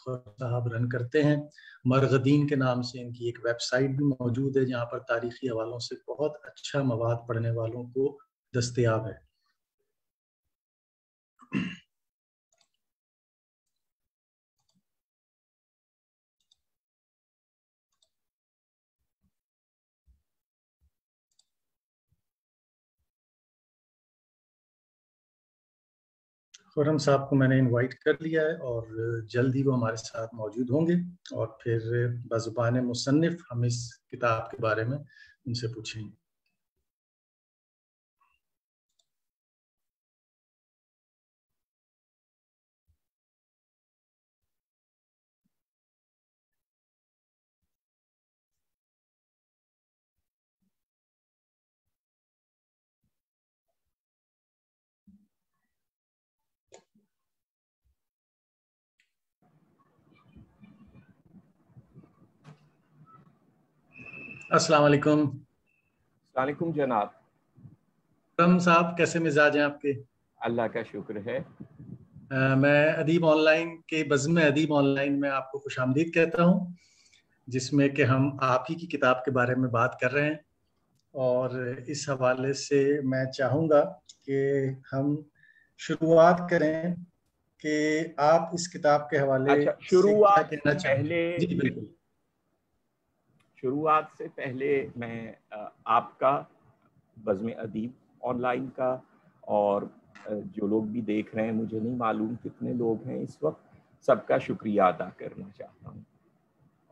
صاحب رن کرتے ہیں. مرغدین کے نام سے ان کی ایک ویب سائٹ بھی موجود ہے جہاں پر تاریخی حوالوں سے بہت اچھا مواد پڑھنے والوں کو دستیاب ہے. خرم صاحب کو میں نے انوائٹ کر لیا ہے اور جلد ہی وہ ہمارے ساتھ موجود ہوں گے اور پھر بزبان مصنف ہم اس کتاب کے بارے میں ان سے پوچھیں گے. السلام علیکم. السلام علیکم جناب. خرم صاحب کیسے مزاج ہیں آپ کے؟ اللہ کا شکر ہے. میں ادیب آن لائن کے بزم ادیب آن لائن میں آپ کو خوش آمدید کہتا ہوں، جس میں کہ ہم آپ ہی کی کتاب کے بارے میں بات کر رہے ہیں. اور اس حوالے سے میں چاہوں گا کہ ہم شروعات کریں کہ آپ اس کتاب کے حوالے اچھا، سے کیا کہنا چاہیں گے. جی بالکل. شروعات سے پہلے میں آپ کا، بزم ادیب آن لائن کا، اور جو لوگ بھی دیکھ رہے ہیں، مجھے نہیں معلوم کتنے لوگ ہیں اس وقت، سب کا شکریہ ادا کرنا چاہتا ہوں.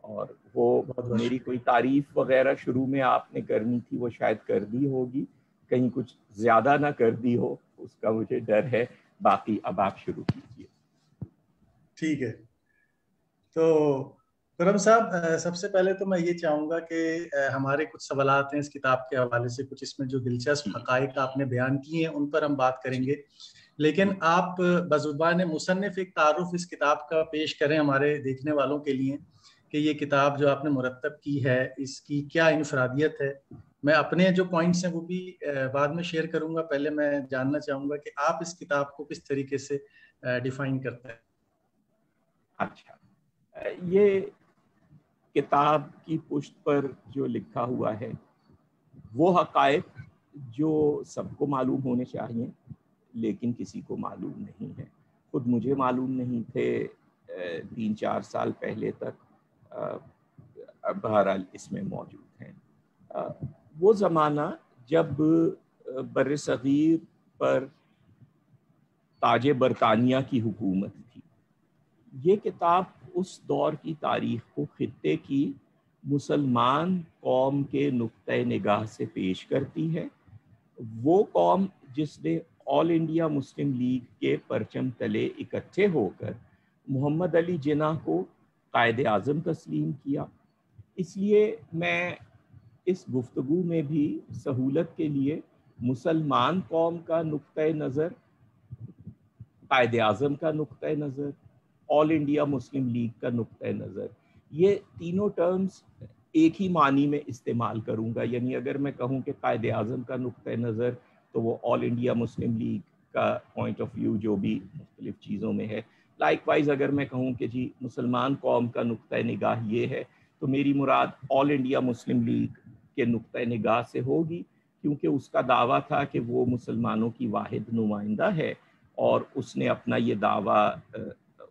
اور وہ بہت میری شکریہ. کوئی تعریف وغیرہ شروع میں آپ نے کرنی تھی، وہ شاید کر دی ہوگی، کہیں کچھ زیادہ نہ کر دی ہو، اس کا مجھے ڈر ہے. باقی اب آپ شروع کیجیے. ٹھیک ہے. تو خرم صاحب، سب سے پہلے تو میں یہ چاہوں گا کہ ہمارے کچھ سوالات ہیں اس کتاب کے حوالے سے، کچھ اس میں جو دلچسپ حقائق آپ نے بیان کیے ہیں ان پر ہم بات کریں گے. لیکن آپ بزبان مصنف ایک تعارف اس کتاب کا پیش کریں ہمارے دیکھنے والوں کے لیے کہ یہ کتاب جو آپ نے مرتب کی ہے اس کی کیا انفرادیت ہے. میں اپنے جو پوائنٹس ہیں وہ بھی بعد میں شیئر کروں گا. پہلے میں جاننا چاہوں گا کہ آپ اس کتاب کو کس طریقے سے ڈیفائن کرتے ہیں. اچھا، یہ کتاب کی پشت پر جو لکھا ہوا ہے وہ حقائق جو سب کو معلوم ہونے چاہیے لیکن کسی کو معلوم نہیں ہے. خود مجھے معلوم نہیں تھے 3-4 سال پہلے تک، بہرحال اس میں موجود ہیں. وہ زمانہ جب بر صغیر پر تاج برطانیہ کی حکومت تھی. یہ کتاب اس دور کی تاریخ کو خطے کی مسلمان قوم کے نقطۂ نگاہ سے پیش کرتی ہے. وہ قوم جس نے آل انڈیا مسلم لیگ کے پرچم تلے اکٹھے ہو کر محمد علی جناح کو قائد اعظم تسلیم کیا. اس لیے میں اس گفتگو میں بھی سہولت کے لیے مسلمان قوم کا نقطۂ نظر، قائد اعظم کا نقطۂ نظر، آل انڈیا مسلم لیگ کا نقطۂ نظر، یہ تینوں ٹرمز ایک ہی معنی میں استعمال کروں گا. یعنی اگر میں کہوں کہ قائد اعظم کا نقطۂ نظر تو وہ آل انڈیا مسلم لیگ کا پوائنٹ آف ویو جو بھی مختلف چیزوں میں ہے. لائک وائز اگر میں کہوں کہ جی مسلمان قوم کا نقطۂ نگاہ یہ ہے تو میری مراد آل انڈیا مسلم لیگ کے نقطۂ نگاہ سے ہوگی، کیونکہ اس کا دعویٰ تھا کہ وہ مسلمانوں کی واحد نمائندہ ہے اور اس نے اپنا یہ دعویٰ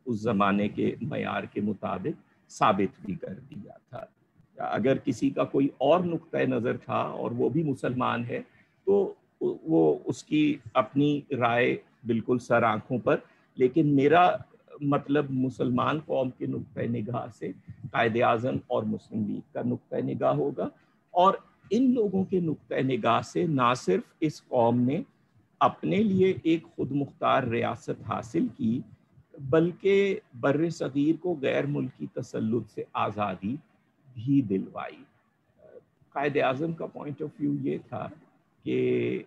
اس زمانے کے معیار کے مطابق ثابت بھی کر دیا تھا. اگر کسی کا کوئی اور نقطۂ نظر تھا اور وہ بھی مسلمان ہے تو وہ اس کی اپنی رائے بالکل سر آنکھوں پر، لیکن میرا مطلب مسلمان قوم کے نقطۂ نگاہ سے قائد اعظم اور مسلم لیگ کا نقطۂ نگاہ ہوگا. اور ان لوگوں کے نقطۂ نگاہ سے نہ صرف اس قوم نے اپنے لیے ایک خود مختار ریاست حاصل کی بلکہ بر صغیر کو غیر ملکی تسلط سے آزادی بھی دلوائی. قائد اعظم کا پوائنٹ آف ویو یہ تھا کہ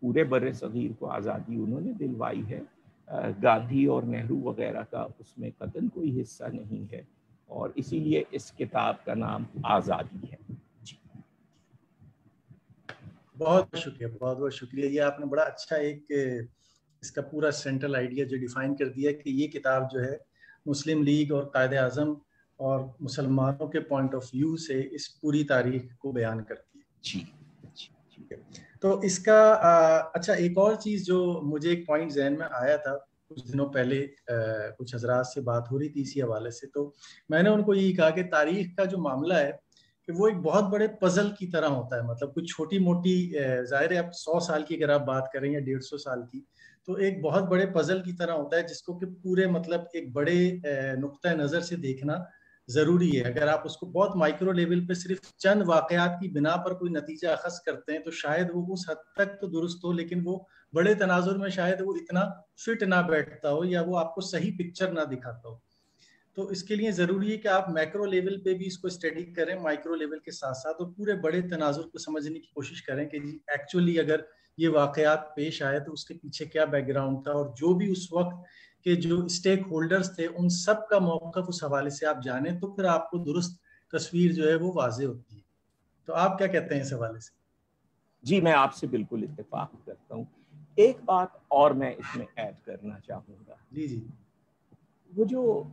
پورے بر صغیر کو آزادی انہوں نے دلوائی ہے، گاندھی اور نہرو وغیرہ کا اس میں قطعاً کوئی حصہ نہیں ہے، اور اسی لیے اس کتاب کا نام آزادی ہے. جی بہت شکریہ، بہت بہت شکریہ. یہ آپ نے بڑا اچھا ایک اس کا پورا سینٹرل آئیڈیا جو ڈیفائن کر دیا کہ یہ کتاب جو ہے مسلم لیگ اور قائد اعظم اور مسلمانوں کے پوائنٹ آف ویو سے اس پوری تاریخ کو بیان کرتی ہے. جی. تو اس کا اچھا ایک اور چیز جو مجھے ایک پوائنٹ ذہن میں آیا تھا کچھ دنوں پہلے، کچھ حضرات سے بات ہو رہی تھی اسی حوالے سے، تو میں نے ان کو یہی کہا کہ تاریخ کا جو معاملہ ہے کہ وہ ایک بہت بڑے پزل کی طرح ہوتا ہے. مطلب کوئی چھوٹی موٹی، ظاہر ہے اب 100 سال کی اگر آپ بات کریں یا 150 سال کی، تو ایک بہت بڑے پزل کی طرح ہوتا ہے جس کو کہ پورے مطلب ایک بڑے نقطۂ نظر سے دیکھنا ضروری ہے. اگر آپ اس کو بہت مائکرو لیول پہ صرف چند واقعات کی بنا پر کوئی نتیجہ اخذ کرتے ہیں تو شاید وہ اس حد تک تو درست ہو، لیکن وہ بڑے تناظر میں شاید وہ اتنا فٹ نہ بیٹھتا ہو یا وہ آپ کو صحیح پکچر نہ دکھاتا ہو. تو اس کے لیے ضروری ہے کہ آپ میکرو لیول پہ بھی اس کو اسٹڈی کریں، مائکرو لیول کے ساتھ ساتھ، اور پورے بڑے تناظر کو سمجھنے کی کوشش کریں کہ جی ایکچولی اگر یہ واقعات پیش آئے تو اس کے پیچھے کیا بیک گراؤنڈ تھا، اور جو بھی اس وقت کے جو اسٹیک ہولڈرز تھے ان سب کا موقف اس حوالے سے آپ جانیں تو پھر آپ کو درست تصویر جو ہے وہ واضح ہوتی ہے. تو آپ کیا کہتے ہیں اس حوالے سے؟ جی میں آپ سے بالکل اتفاق کرتا ہوں. ایک بات اور میں اس میں ایڈ کرنا چاہوں گا. جی جی. وہ جو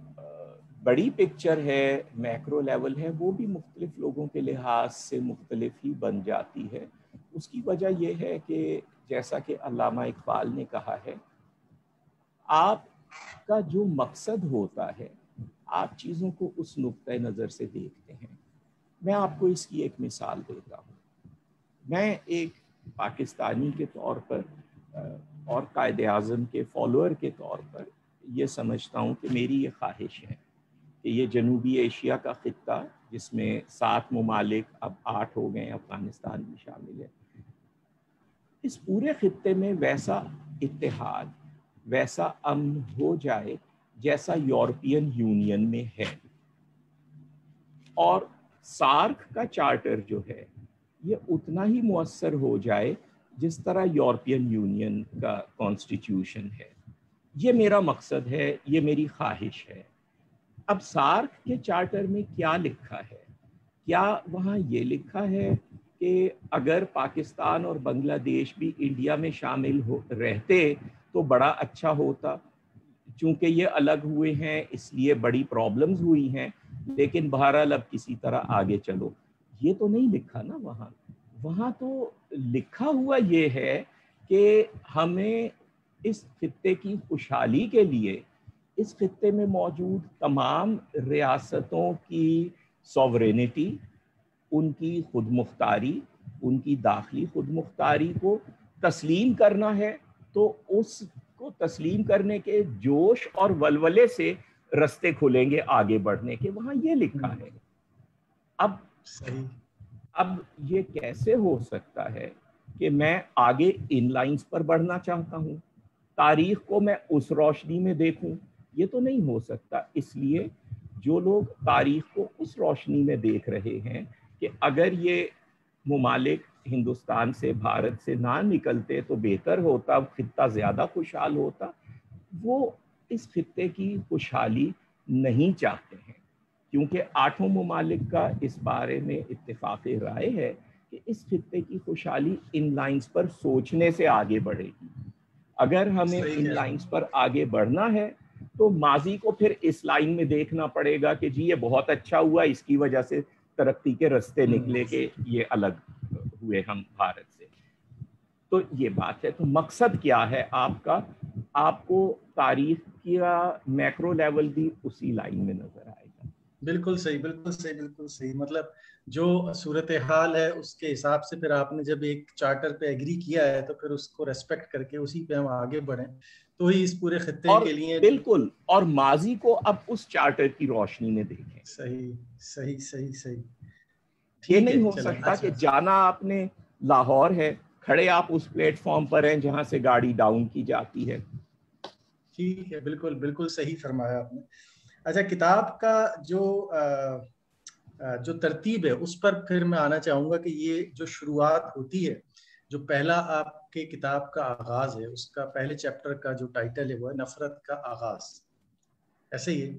بڑی پکچر ہے، میکرو لیول ہے، وہ بھی مختلف لوگوں کے لحاظ سے مختلف ہی بن جاتی ہے. اس کی وجہ یہ ہے کہ جیسا کہ علامہ اقبال نے کہا ہے، آپ کا جو مقصد ہوتا ہے آپ چیزوں کو اس نقطۂ نظر سے دیکھتے ہیں. میں آپ کو اس کی ایک مثال دیتا ہوں. میں ایک پاکستانی کے طور پر اور قائد اعظم کے فالوور کے طور پر یہ سمجھتا ہوں کہ میری یہ خواہش ہے کہ یہ جنوبی ایشیا کا خطہ جس میں 7 ممالک اب 8 ہو گئے، افغانستان بھی شامل ہے، اس پورے خطے میں ویسا اتحاد، ویسا امن ہو جائے جیسا یورپین یونین میں ہے. اور سارک کا چارٹر جو ہے یہ اتنا ہی مؤثر ہو جائے جس طرح یورپین یونین کا کانسٹیٹیوشن ہے. یہ میرا مقصد ہے، یہ میری خواہش ہے. اب سارک کے چارٹر میں کیا لکھا ہے؟ کیا وہاں یہ لکھا ہے کہ اگر پاکستان اور بنگلہ دیش بھی انڈیا میں شامل رہتے تو بڑا اچھا ہوتا، چونکہ یہ الگ ہوئے ہیں اس لیے بڑی پرابلمز ہوئی ہیں، لیکن بہرحال اب کسی طرح آگے چلو؟ یہ تو نہیں لکھا نا وہاں. وہاں تو لکھا ہوا یہ ہے کہ ہمیں اس خطے کی خوشحالی کے لیے اس خطے میں موجود تمام ریاستوں کی سوورینٹی، ان کی خود مختاری، ان کی داخلی خود مختاری کو تسلیم کرنا ہے. تو اس کو تسلیم کرنے کے جوش اور ولولے سے رستے کھلیں گے آگے بڑھنے کے. وہاں یہ لکھا ہے. اب یہ کیسے ہو سکتا ہے کہ میں آگے ان لائنز پر بڑھنا چاہتا ہوں، تاریخ کو میں اس روشنی میں دیکھوں؟ یہ تو نہیں ہو سکتا. اس لیے جو لوگ تاریخ کو اس روشنی میں دیکھ رہے ہیں کہ اگر یہ ممالک ہندوستان سے، بھارت سے نہ نکلتے تو بہتر ہوتا، خطہ زیادہ خوشحال ہوتا، وہ اس خطے کی خوشحالی نہیں چاہتے ہیں. کیونکہ 8 ممالک کا اس بارے میں اتفاق رائے ہے کہ اس خطے کی خوشحالی ان لائنز پر سوچنے سے آگے بڑھے گی. اگر ہمیں ان لائنز پر آگے بڑھنا ہے تو ماضی کو پھر اس لائن میں دیکھنا پڑے گا کہ جی یہ بہت اچھا ہوا، اس کی وجہ سے ترقی کے رستے نکلے کہ یہ الگ ہوئے ہم بھارت سے. تو یہ بات ہے. تو مقصد کیا ہے آپ کا؟ آپ کو تاریخ کا میکرو لیول بھی اسی لائن میں نظر آئے گا. بالکل صحیح، بالکل صحیح، بالکل صحیح. مطلب جو صورتحال ہے اس کے حساب سے پھر آپ نے جب ایک چارٹر پہ ایگری کیا ہے تو پھر اس کو ریسپیکٹ کر کے اسی پہ ہم آگے بڑھیں تو ہی اس پورے خطے کے لیے بالکل. اور ماضی کو اب اس چارٹر کی روشنی میں دیکھیں. صحیح صحیح صحیح صحیح. یہ نہیں ہو سکتا کہ جانا آپ نے لاہور ہے، کھڑے آپ اس پلیٹ فارم پر ہیں جہاں سے گاڑی ڈاؤن کی جاتی ہے. ٹھیک ہے، بالکل بالکل صحیح فرمایا آپ نے. اچھا، کتاب کا جو ترتیب ہے اس پر پھر میں آنا چاہوں گا کہ یہ جو شروعات ہوتی ہے، جو پہلا آپ کے کتاب کا آغاز ہے، اس کا پہلے چیپٹر کا جو ٹائٹل ہے وہ ہے نفرت کا آغاز، ایسے ہی ہے.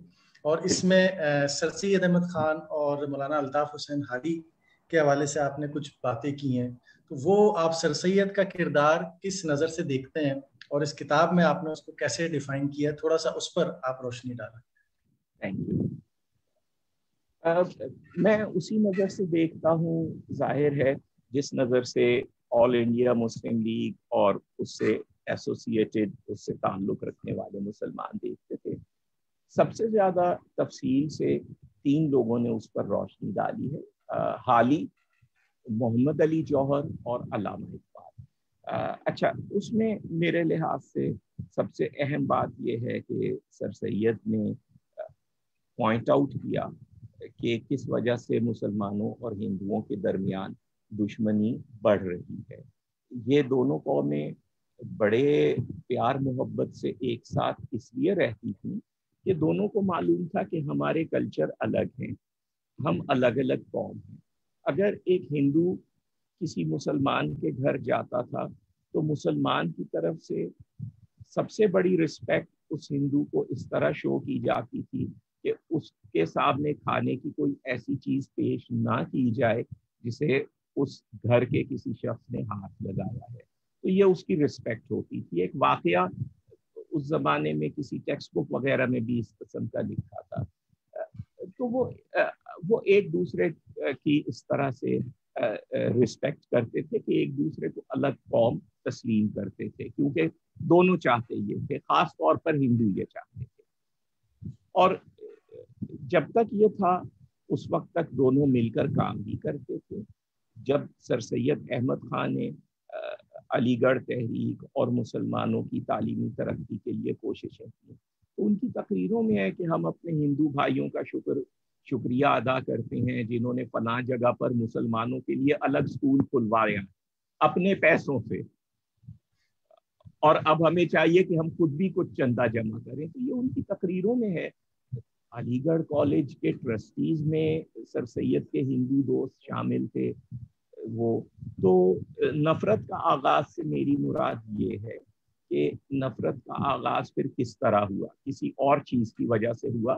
اور اس میں سر سید احمد خان اور مولانا الطاف حسین ہادی کے حوالے سے آپ نے کچھ باتیں کی ہیں. تو وہ آپ سر سید کا کردار کس نظر سے دیکھتے ہیں اور اس کتاب میں آپ نے اس کو کیسے ڈیفائن کیا؟ تھوڑا سا اس پر آپ روشنی ڈالیں. Thank you. میں اسی نظر سے دیکھتا ہوں، ظاہر ہے جس نظر سے آل انڈیا مسلم لیگ اور اس سے ایسوسیٹڈ، اس سے تعلق رکھنے والے مسلمان دیکھتے تھے، سب سے زیادہ تفصیل سے 3 لوگوں نے اس پر روشنی ڈالی ہے، حالی، محمد علی جوہر اور علامہ اقبال. اچھا، اس میں میرے لحاظ سے سب سے اہم بات یہ ہے کہ سر سید نے پوائنٹ آؤٹ کیا کہ کس وجہ سے مسلمانوں اور ہندوؤں کے درمیان دشمنی بڑھ رہی ہے. یہ دونوں قومیں بڑے پیار محبت سے ایک ساتھ اس لیے رہتی تھیں کہ دونوں کو معلوم تھا کہ ہمارے کلچر الگ ہیں، ہم الگ الگ قوم ہیں. اگر ایک ہندو کسی مسلمان کے گھر جاتا تھا تو مسلمان کی طرف سے سب سے بڑی رسپیکٹ اس ہندو کو اس طرح شو کی جاتی تھی کہ اس کے سامنے کھانے کی کوئی ایسی چیز پیش نہ کی جائے جسے اس گھر کے کسی شخص نے ہاتھ لگایا ہے. تو یہ اس کی رسپیکٹ ہوتی تھی. ایک واقعہ اس زمانے میں کسی ٹیکسٹ بک وغیرہ میں بھی اس قسم کا لکھا تھا. تو وہ ایک دوسرے کی اس طرح سے رسپیکٹ کرتے تھے کہ ایک دوسرے کو الگ قوم تسلیم کرتے تھے، کیونکہ دونوں چاہتے یہ تھے، خاص طور پر ہندو یہ چاہتے تھے. اور جب تک یہ تھا اس وقت تک دونوں مل کر کام بھی کرتے تھے. جب سر سید احمد خان نے علی گڑھ تحریک اور مسلمانوں کی تعلیمی ترقی کے لیے کوششیں کی تو ان کی تقریروں میں ہے کہ ہم اپنے ہندو بھائیوں کا شکریہ ادا کرتے ہیں جنہوں نے فلاں جگہ پر مسلمانوں کے لیے الگ اسکول کھلوائے اپنے پیسوں سے، اور اب ہمیں چاہیے کہ ہم خود بھی کچھ چندہ جمع کریں. تو یہ ان کی تقریروں میں ہے. علی گڑھ کالج کے ٹرسٹیز میں سر سید کے ہندو دوست شامل تھے. وہ تو نفرت کا آغاز سے میری مراد یہ ہے کہ نفرت کا آغاز پھر کس طرح ہوا، کسی اور چیز کی وجہ سے ہوا.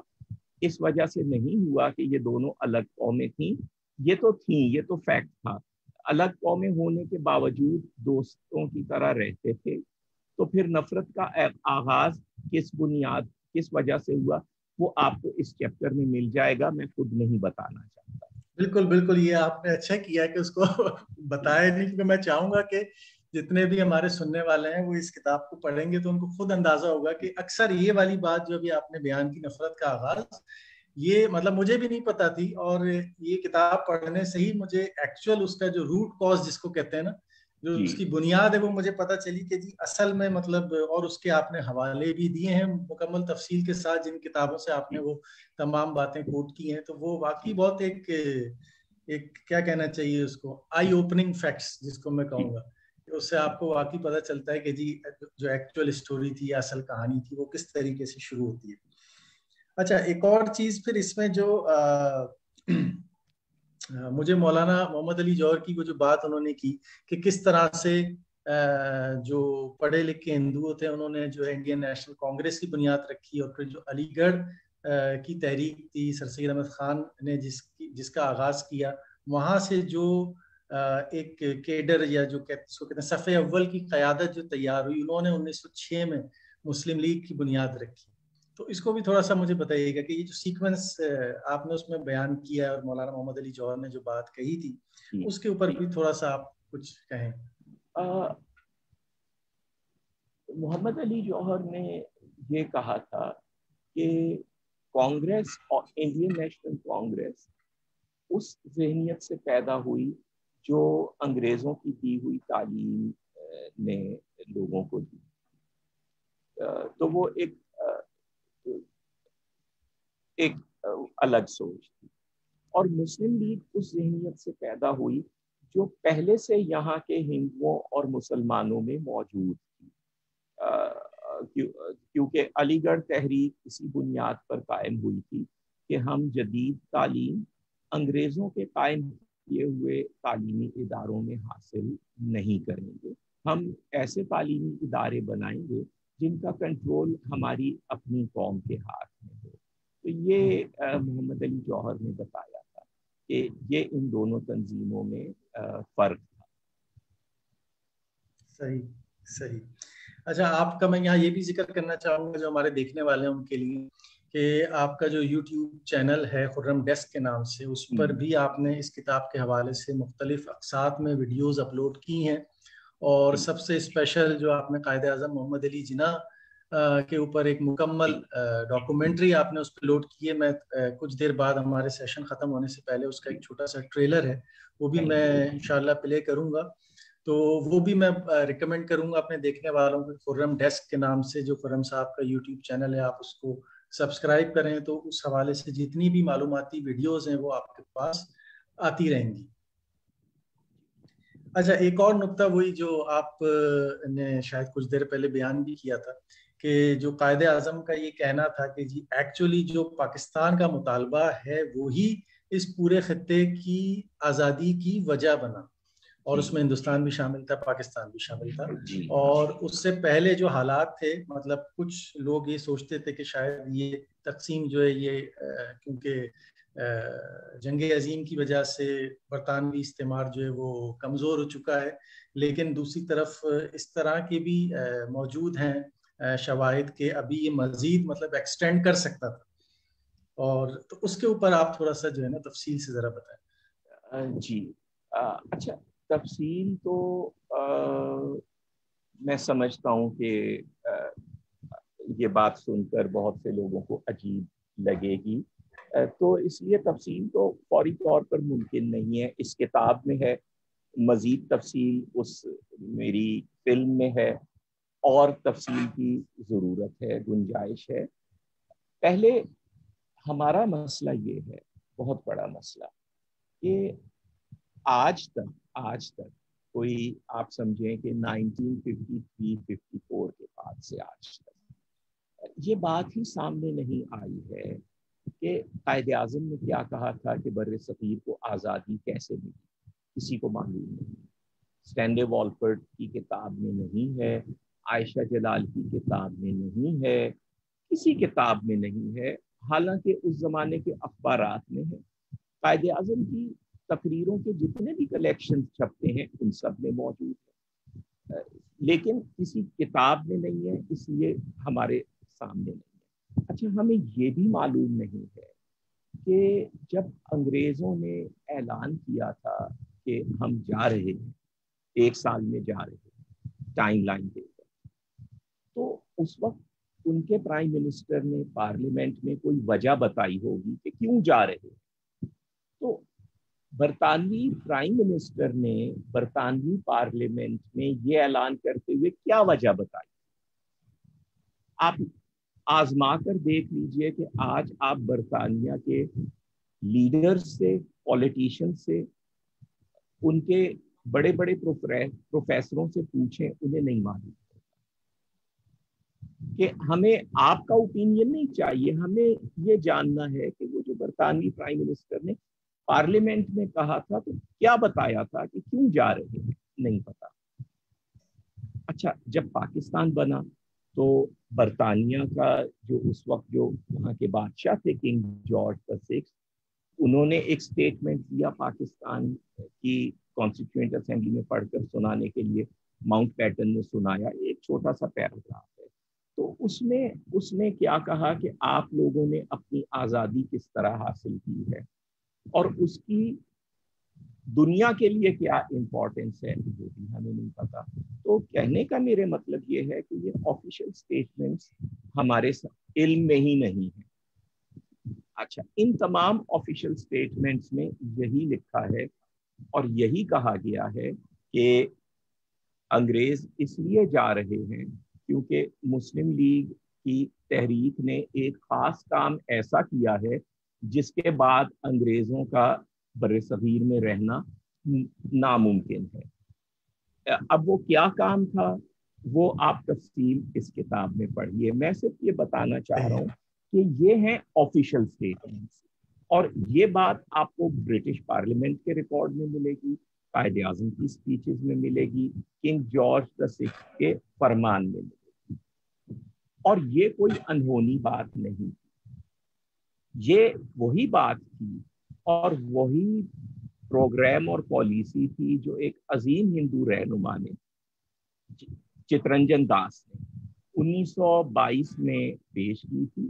اس وجہ سے نہیں ہوا کہ یہ دونوں الگ قومیں تھیں، یہ تو تھیں، یہ تو فیکٹ تھا. الگ قومیں ہونے کے باوجود دوستوں کی طرح رہتے تھے. تو پھر نفرت کا آغاز کس بنیاد، کس وجہ سے ہوا، وہ آپ کو اس چیپٹر میں مل جائے گا، میں خود نہیں بتانا چاہتا. بالکل بالکل، یہ آپ نے اچھا کیا کہ اس کو بتایا نہیں، کیونکہ میں چاہوں گا کہ جتنے بھی ہمارے سننے والے ہیں وہ اس کتاب کو پڑھیں گے تو ان کو خود اندازہ ہوگا کہ اکثر یہ والی بات جو ابھی آپ نے بیان کی، نفرت کا آغاز، یہ مطلب مجھے بھی نہیں پتا تھی. اور یہ کتاب پڑھنے سے ہی مجھے ایکچوئل اس کا جو روٹ کاز جس کو کہتے ہیں نا، جو اس کی بنیاد ہے، وہ مجھے پتا چلی کہ جی اصل میں مطلب، اور اس کے آپ نے حوالے بھی دیے ہیں مکمل تفصیل کے ساتھ جن کتابوں سے آپ نے وہ تمام باتیں کوٹ کی ہیں. تو وہ واقعی بہت ایک کیا کہنا چاہیے اس کو، آئی اوپننگ فیکٹس جس کو میں کہوں گا، اس سے آپ کو واقعی پتہ چلتا ہے کہ جی جو ایکچوئل اسٹوری تھی یا اصل کہانی تھی وہ کس طریقے سے شروع ہوتی ہے. اچھا، ایک اور چیز پھر اس میں جو مجھے مولانا محمد علی جوہر کی وہ جو بات انہوں نے کی کہ کس طرح سے جو پڑھے لکھے ہندو تھے انہوں نے جو ہے انڈین نیشنل کانگریس کی بنیاد رکھی، اور پھر جو علی گڑھ کی تحریک تھی سر سید احمد خان نے جس کا آغاز کیا، وہاں سے جو ایک کیڈر یا جو کہتے ہیں صف اول کی قیادت جو تیار ہوئی، انہوں نے 1906 میں مسلم لیگ کی بنیاد رکھی. تو اس کو بھی تھوڑا سا مجھے بتائیے گا کہ یہ جو سیکوینس آپ نے اس میں بیان کیا ہے اور مولانا محمد علی جوہر نے جو بات کہی تھی اس کے اوپر بھی تھوڑا سا آپ کچھ کہیں. محمد علی جوہر نے یہ کہا تھا کہ کانگریس اور انڈین نیشنل کانگریس اس ذہنیت سے پیدا ہوئی جو انگریزوں کی دی ہوئی تعلیم نے لوگوں کو دی. تو وہ ایک الگ سوچ تھی. اور مسلم لیگ اس ذہنیت سے پیدا ہوئی جو پہلے سے یہاں کے ہندوؤں اور مسلمانوں میں موجود تھی، کیونکہ علی گڑھ تحریک اسی بنیاد پر قائم ہوئی تھی کہ ہم جدید تعلیم انگریزوں کے قائم کیے ہوئے تعلیمی اداروں میں حاصل نہیں کریں گے، ہم ایسے تعلیمی ادارے بنائیں گے جن کا کنٹرول ہماری اپنی قوم کے ہاتھ میں ہو. تو یہ محمد علی جوہر نے بتایا تھا کہ یہ ان دونوں تنظیموں میں فرق تھا. صحیح صحیح. اچھا، آپ کا میں یہاں یہ بھی ذکر کرنا چاہوں گا جو ہمارے دیکھنے والے ہیں ان کے لیے کہ آپ کا جو یوٹیوب چینل ہے خرم ڈیسک کے نام سے، اس پر بھی آپ نے اس کتاب کے حوالے سے مختلف اقساط میں ویڈیوز اپلوڈ کی ہیں، اور سب سے اسپیشل جو آپ نے قائد اعظم محمد علی جناح کے اوپر ایک مکمل ڈاکومنٹری آپ نے اس پہ لوڈ کی ہے. میں کچھ دیر بعد ہمارے سیشن ختم ہونے سے پہلے اس کا ایک چھوٹا سا ٹریلر ہے، وہ بھی میں انشاءاللہ پلے کروں گا. تو وہ بھی میں ریکمینڈ کروں گا اپنے دیکھنے والوں کو. خرم ڈیسک کے نام سے جو خرم صاحب کا یوٹیوب چینل ہے، آپ اس کو سبسکرائب کریں تو اس حوالے سے جتنی بھی معلوماتی ویڈیوز ہیں وہ آپ کے پاس آتی رہیں گی. اچھا، ایک اور نقطہ وہی جو آپ نے شاید کچھ دیر پہلے بیان بھی کیا تھا کہ جو قائد اعظم کا یہ کہنا تھا کہ جی ایکچولی جو پاکستان کا مطالبہ ہے وہی اس پورے خطے کی آزادی کی وجہ بنا، اور اس میں ہندوستان بھی شامل تھا، پاکستان بھی شامل تھا. اور اس سے پہلے جو حالات تھے، مطلب کچھ لوگ یہ سوچتے تھے کہ شاید یہ تقسیم جو ہے یہ کیونکہ جنگ عظیم کی وجہ سے برطانوی استعمار جو ہے وہ کمزور ہو چکا ہے، لیکن دوسری طرف اس طرح کے بھی موجود ہیں شواہد کہ ابھی یہ مزید مطلب ایکسٹینڈ کر سکتا تھا. اور تو اس کے اوپر آپ تھوڑا سا جو ہے نا تفصیل سے ذرا بتائیں. جی اچھا، تفصیل تو میں سمجھتا ہوں کہ یہ بات سن کر بہت سے لوگوں کو عجیب لگے گی، تو اس لیے تفصیل تو فوری طور پر ممکن نہیں ہے. اس کتاب میں ہے، مزید تفصیل اس میری فلم میں ہے، اور تفصیل کی ضرورت ہے، گنجائش ہے. پہلے ہمارا مسئلہ یہ ہے، بہت بڑا مسئلہ، کہ آج تک کوئی آپ سمجھیں کہ 1953-54 کے بعد سے آج تک یہ بات ہی سامنے نہیں آئی ہے کہ قائد اعظم نے کیا کہا تھا کہ بر صغیر کو آزادی کیسے ملی. کسی کو معلوم نہیں. اسٹینلے والفرڈ کی کتاب میں نہیں ہے، عائشہ جلال کی کتاب میں نہیں ہے، کسی کتاب میں نہیں ہے، حالانکہ اس زمانے کے اخبارات میں ہے. قائد اعظم کی تقریروں کے جتنے بھی کلیکشن چھپتے ہیں ان سب میں موجود ہے، لیکن کسی کتاب میں نہیں ہے، اس لیے ہمارے سامنے نہیں ہے. اچھا، ہمیں یہ بھی معلوم نہیں ہے کہ جب انگریزوں نے اعلان کیا تھا کہ ہم جا رہے ہیں، 1 سال میں جا رہے ہیں، ٹائم لائن دے کر، تو اس وقت ان کے پرائم منسٹر نے پارلیمنٹ میں کوئی وجہ بتائی ہوگی کہ کیوں جا رہے ہیں. تو برطانوی پرائم منسٹر نے برطانوی پارلیمنٹ میں یہ اعلان کرتے ہوئے کیا وجہ بتائی؟ آپ آزما کر دیکھ لیجئے کہ آج آپ برطانیہ کے لیڈرز سے، پولیٹیشین سے، ان کے بڑے بڑے پروفیسروں سے پوچھیں، انہیں نہیں معلوم. کہ ہمیں آپ کا اوپینین نہیں چاہیے، ہمیں یہ جاننا ہے کہ وہ جو برطانوی پرائم منسٹر نے پارلیمنٹ میں کہا تھا تو کیا بتایا تھا کہ کیوں جا رہے ہیں، نہیں پتا. اچھا، جب پاکستان بنا تو برطانیہ کا جو اس وقت جو وہاں کے بادشاہ تھے کنگ جارج VI، انہوں نے ایک سٹیٹمنٹ دیا پاکستان کی کانسٹیٹیوئنٹ اسمبلی میں پڑھ کر سنانے کے لیے. ماؤنٹ بیٹن نے سنایا، ایک چھوٹا سا پیراگراف ہے. تو اس نے کیا کہا کہ آپ لوگوں نے اپنی آزادی کس طرح حاصل کی ہے اور اس کی دنیا کے لیے کیا امپورٹنس ہے، وہ بھی ہمیں نہیں پتا. تو کہنے کا میرے مطلب یہ ہے کہ یہ آفیشیل سٹیٹمنٹس ہمارے علم میں ہی نہیں ہے. اچھا، ان تمام آفیشیل سٹیٹمنٹس میں یہی لکھا ہے اور یہی کہا گیا ہے کہ انگریز اس لیے جا رہے ہیں کیونکہ مسلم لیگ کی تحریک نے ایک خاص کام ایسا کیا ہے جس کے بعد انگریزوں کا بر صغیر میں رہنا ناممکن ہے. اب وہ کیا کام تھا وہ آپ تفصیل اس کتاب میں پڑھیے. میں صرف یہ بتانا چاہ رہا ہوں کہ یہ ہیں آفیشیل سٹیٹمنٹس، اور یہ بات آپ کو برٹش پارلیمنٹ کے ریکارڈ میں ملے گی، قائد اعظم کی سپیچز میں ملے گی، کنگ جارج VI کے فرمان میں ملے گی. اور یہ کوئی انہونی بات نہیں، یہ وہی بات تھی اور وہی پروگرام اور پالیسی تھی جو ایک عظیم ہندو رہنما نے، چترنجن داس نے 1922 میں پیش کی تھی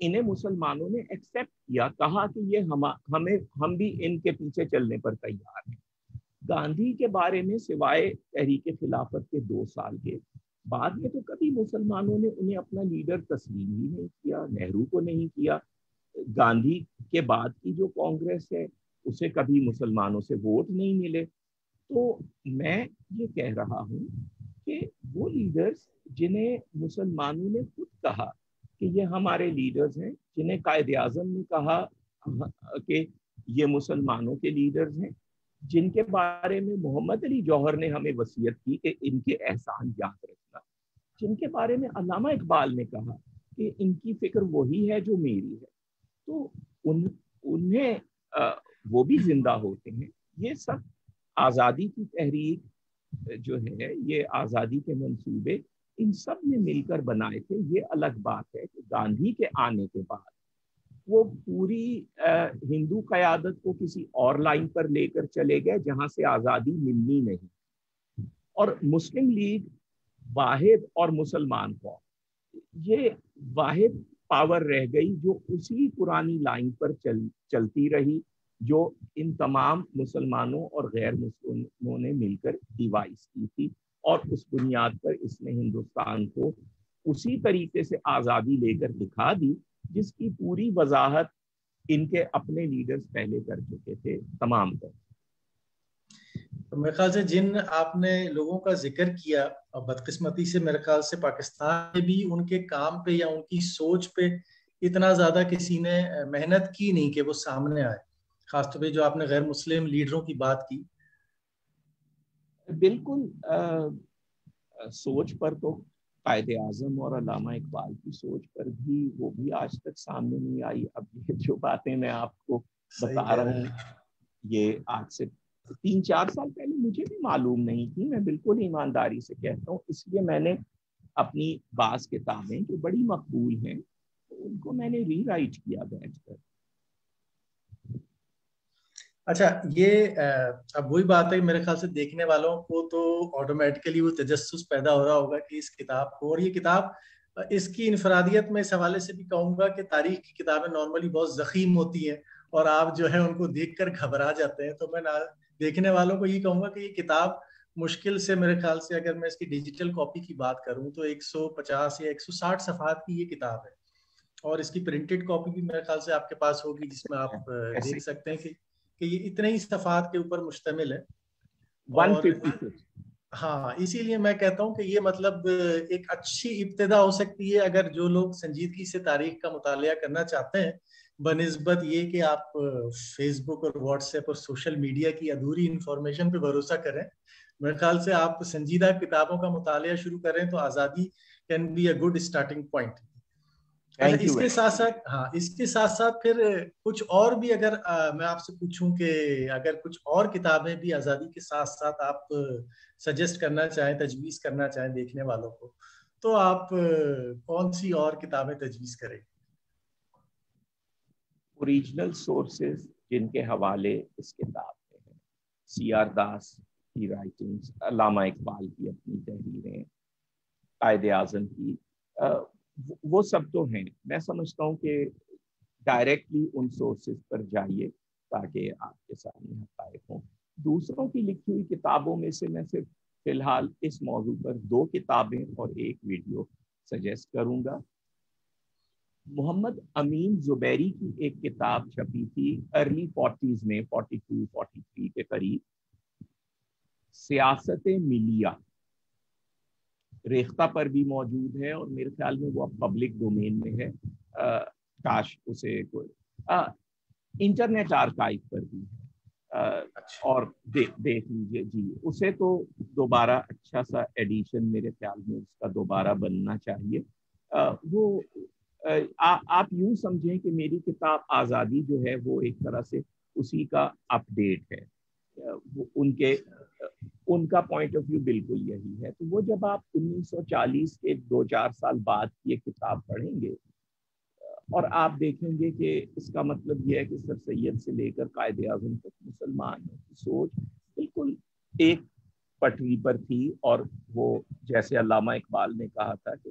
انہیں مسلمانوں نے ایکسیپٹ کیا، کہا کہ یہ ہم بھی ان کے پیچھے چلنے پر تیار ہیں۔ گاندھی کے بارے میں سوائے تحریک خلافت کے 2 سال کے بعد میں تو کبھی مسلمانوں نے انہیں اپنا لیڈر تسلیم ہی نہیں کیا، نہرو کو نہیں کیا۔ گاندھی کے بعد کی جو کانگریس ہے اسے کبھی مسلمانوں سے ووٹ نہیں ملے۔ تو میں یہ کہہ رہا ہوں کہ وہ لیڈرز جنہیں مسلمانوں نے خود کہا کہ یہ ہمارے لیڈرز ہیں، جنہیں قائد اعظم نے کہا کہ یہ مسلمانوں کے لیڈرز ہیں، جن کے بارے میں محمد علی جوہر نے ہمیں وصیت کی کہ ان کے احسان یاد رکھنا، جن کے بارے میں علامہ اقبال نے کہا کہ ان کی فکر وہی ہے جو میری ہے، تو انہیں وہ بھی زندہ ہوتے ہیں۔ یہ سب آزادی کی تحریک جو ہے، یہ آزادی کے منصوبے ان سب نے مل کر بنائے تھے۔ یہ الگ بات ہے کہ گاندھی کے آنے کے بعد وہ پوری ہندو قیادت کو کسی اور لائن پر لے کر چلے گئے جہاں سے آزادی ملنی نہیں، اور مسلم لیگ واحد اور مسلمان قوم یہ واحد پاور رہ گئی جو اسی پرانی لائن پر چلتی رہی جو ان تمام مسلمانوں اور غیر مسلموں نے مل کر ڈیوائس کی تھی، اور اس بنیاد پر اس نے ہندوستان کو اسی طریقے سے آزادی لے کر دکھا دی جس کی پوری وضاحت ان کے اپنے لیڈرز پہلے کر چکے تھے تمام پر۔ میرے خیال سے جن آپ نے لوگوں کا ذکر کیا، بدقسمتی سے میرے خیال سے پاکستان میں بھی ان کے کام پہ یا ان کی سوچ پہ اتنا زیادہ کسی نے محنت کی نہیں کہ وہ سامنے آئے، خاص طور پہ جو آپ نے غیر مسلم لیڈروں کی بات کی۔ بالکل سوچ پر تو قائد اعظم اور علامہ اقبال کی سوچ پر بھی وہ بھی آج تک سامنے نہیں آئی۔ اب یہ جو باتیں میں آپ کو بتا رہا ہوں یہ آج سے 3-4 سال پہلے مجھے بھی معلوم نہیں تھی، میں بالکل ایمانداری سے کہتا ہوں، اس لیے میں نے اپنی بعض کتابیں جو بڑی مقبول ہیں ان کو میں نے ری رائٹ کیا بیٹھ کر۔ اچھا، یہ اب وہی بات ہے، میرے خیال سے دیکھنے والوں کو تو آٹومیٹکلی وہ تجسس پیدا ہو رہا ہوگا کہ اس کتاب کو، اور یہ کتاب اس کی انفرادیت میں اس حوالے سے بھی کہوں گا کہ تاریخ کی کتابیں نارملی بہت ضخیم ہوتی ہیں اور آپ جو ہے ان کو دیکھ کر گھبرا جاتے ہیں، تو میں دیکھنے والوں کو یہ کہوں گا کہ یہ کتاب مشکل سے میرے خیال سے اگر میں اس کی ڈیجیٹل کاپی کی بات کروں تو 150 یا 160 صفحات کی یہ کتاب ہے، اور اس کی پرنٹڈ کاپی بھی میرے خیال سے آپ کے پاس ہوگی جس میں آپ دیکھ سکتے ہیں کہ یہ اتنے ہی صفحات کے اوپر مشتمل ہے۔ 156۔ ہاں، اسی لیے میں کہتا ہوں کہ یہ مطلب ایک اچھی ابتدا ہو سکتی ہے اگر جو لوگ سنجیدگی سے تاریخ کا مطالعہ کرنا چاہتے ہیں، بنسبت یہ کہ آپ فیس بک اور واٹس ایپ اور سوشل میڈیا کی ادھوری انفارمیشن پہ بھروسہ کریں۔ میرے خیال سے آپ سنجیدہ کتابوں کا مطالعہ شروع کریں تو آزادی can be a good starting point. اس کے ساتھ ساتھ پھر کچھ اور بھی اگر میں آپ سے پوچھوں کہ اگر کچھ اور کتابیں بھی آزادی کے ساتھ ساتھ آپ سجیسٹ کرنا چاہیں، تجویز کرنا چاہیں دیکھنے والوں کو، تو آپ کون سی اور کتابیں تجویز کریں؟ اوریجنل سورسز جن کے حوالے اس کتاب میں ہیں، سی آر داس کی رائٹنگز، علامہ اقبال کی اپنی تحریریں، قائد اعظم کی، وہ سب تو ہیں۔ میں سمجھتا ہوں کہ ڈائریکٹلی ان سورسز پر جائیے تاکہ آپ کے سامنے حقائق ہوں۔ دوسروں کی لکھی ہوئی کتابوں میں سے میں صرف فی الحال اس موضوع پر 2 کتابیں اور 1 ویڈیو سجیسٹ کروں گا۔ محمد امین زبیری کی ایک کتاب چھپی تھی ارلی 40s میں، 42-43 کے قریب، سیاست ملیہ، ریختہ پر بھی موجود ہے اور میرے خیال میں وہ اب پبلک ڈومین میں ہے، کاش اسے کوئی انٹرنیٹ آرکائیو پر بھی ہے، اور دیکھ لیجئے جی اسے، تو دوبارہ اچھا سا ایڈیشن میرے خیال میں اس کا دوبارہ بننا چاہیے۔ وہ آپ یوں سمجھیں کہ میری کتاب آزادی جو ہے وہ ایک طرح سے اسی کا اپ ڈیٹ ہے، ان کا پوائنٹ آف ویو بالکل یہی ہے۔ تو وہ جب آپ 1940 کے 2-4 سال بعد کی ایک کتاب پڑھیں گے اور آپ دیکھیں گے کہ اس کا مطلب یہ ہے کہ سر سید سے لے کر قائد اعظم تک مسلمانوں کی سوچ بالکل ایک پٹری پر تھی، اور وہ جیسے علامہ اقبال نے کہا تھا کہ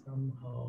somehow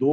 2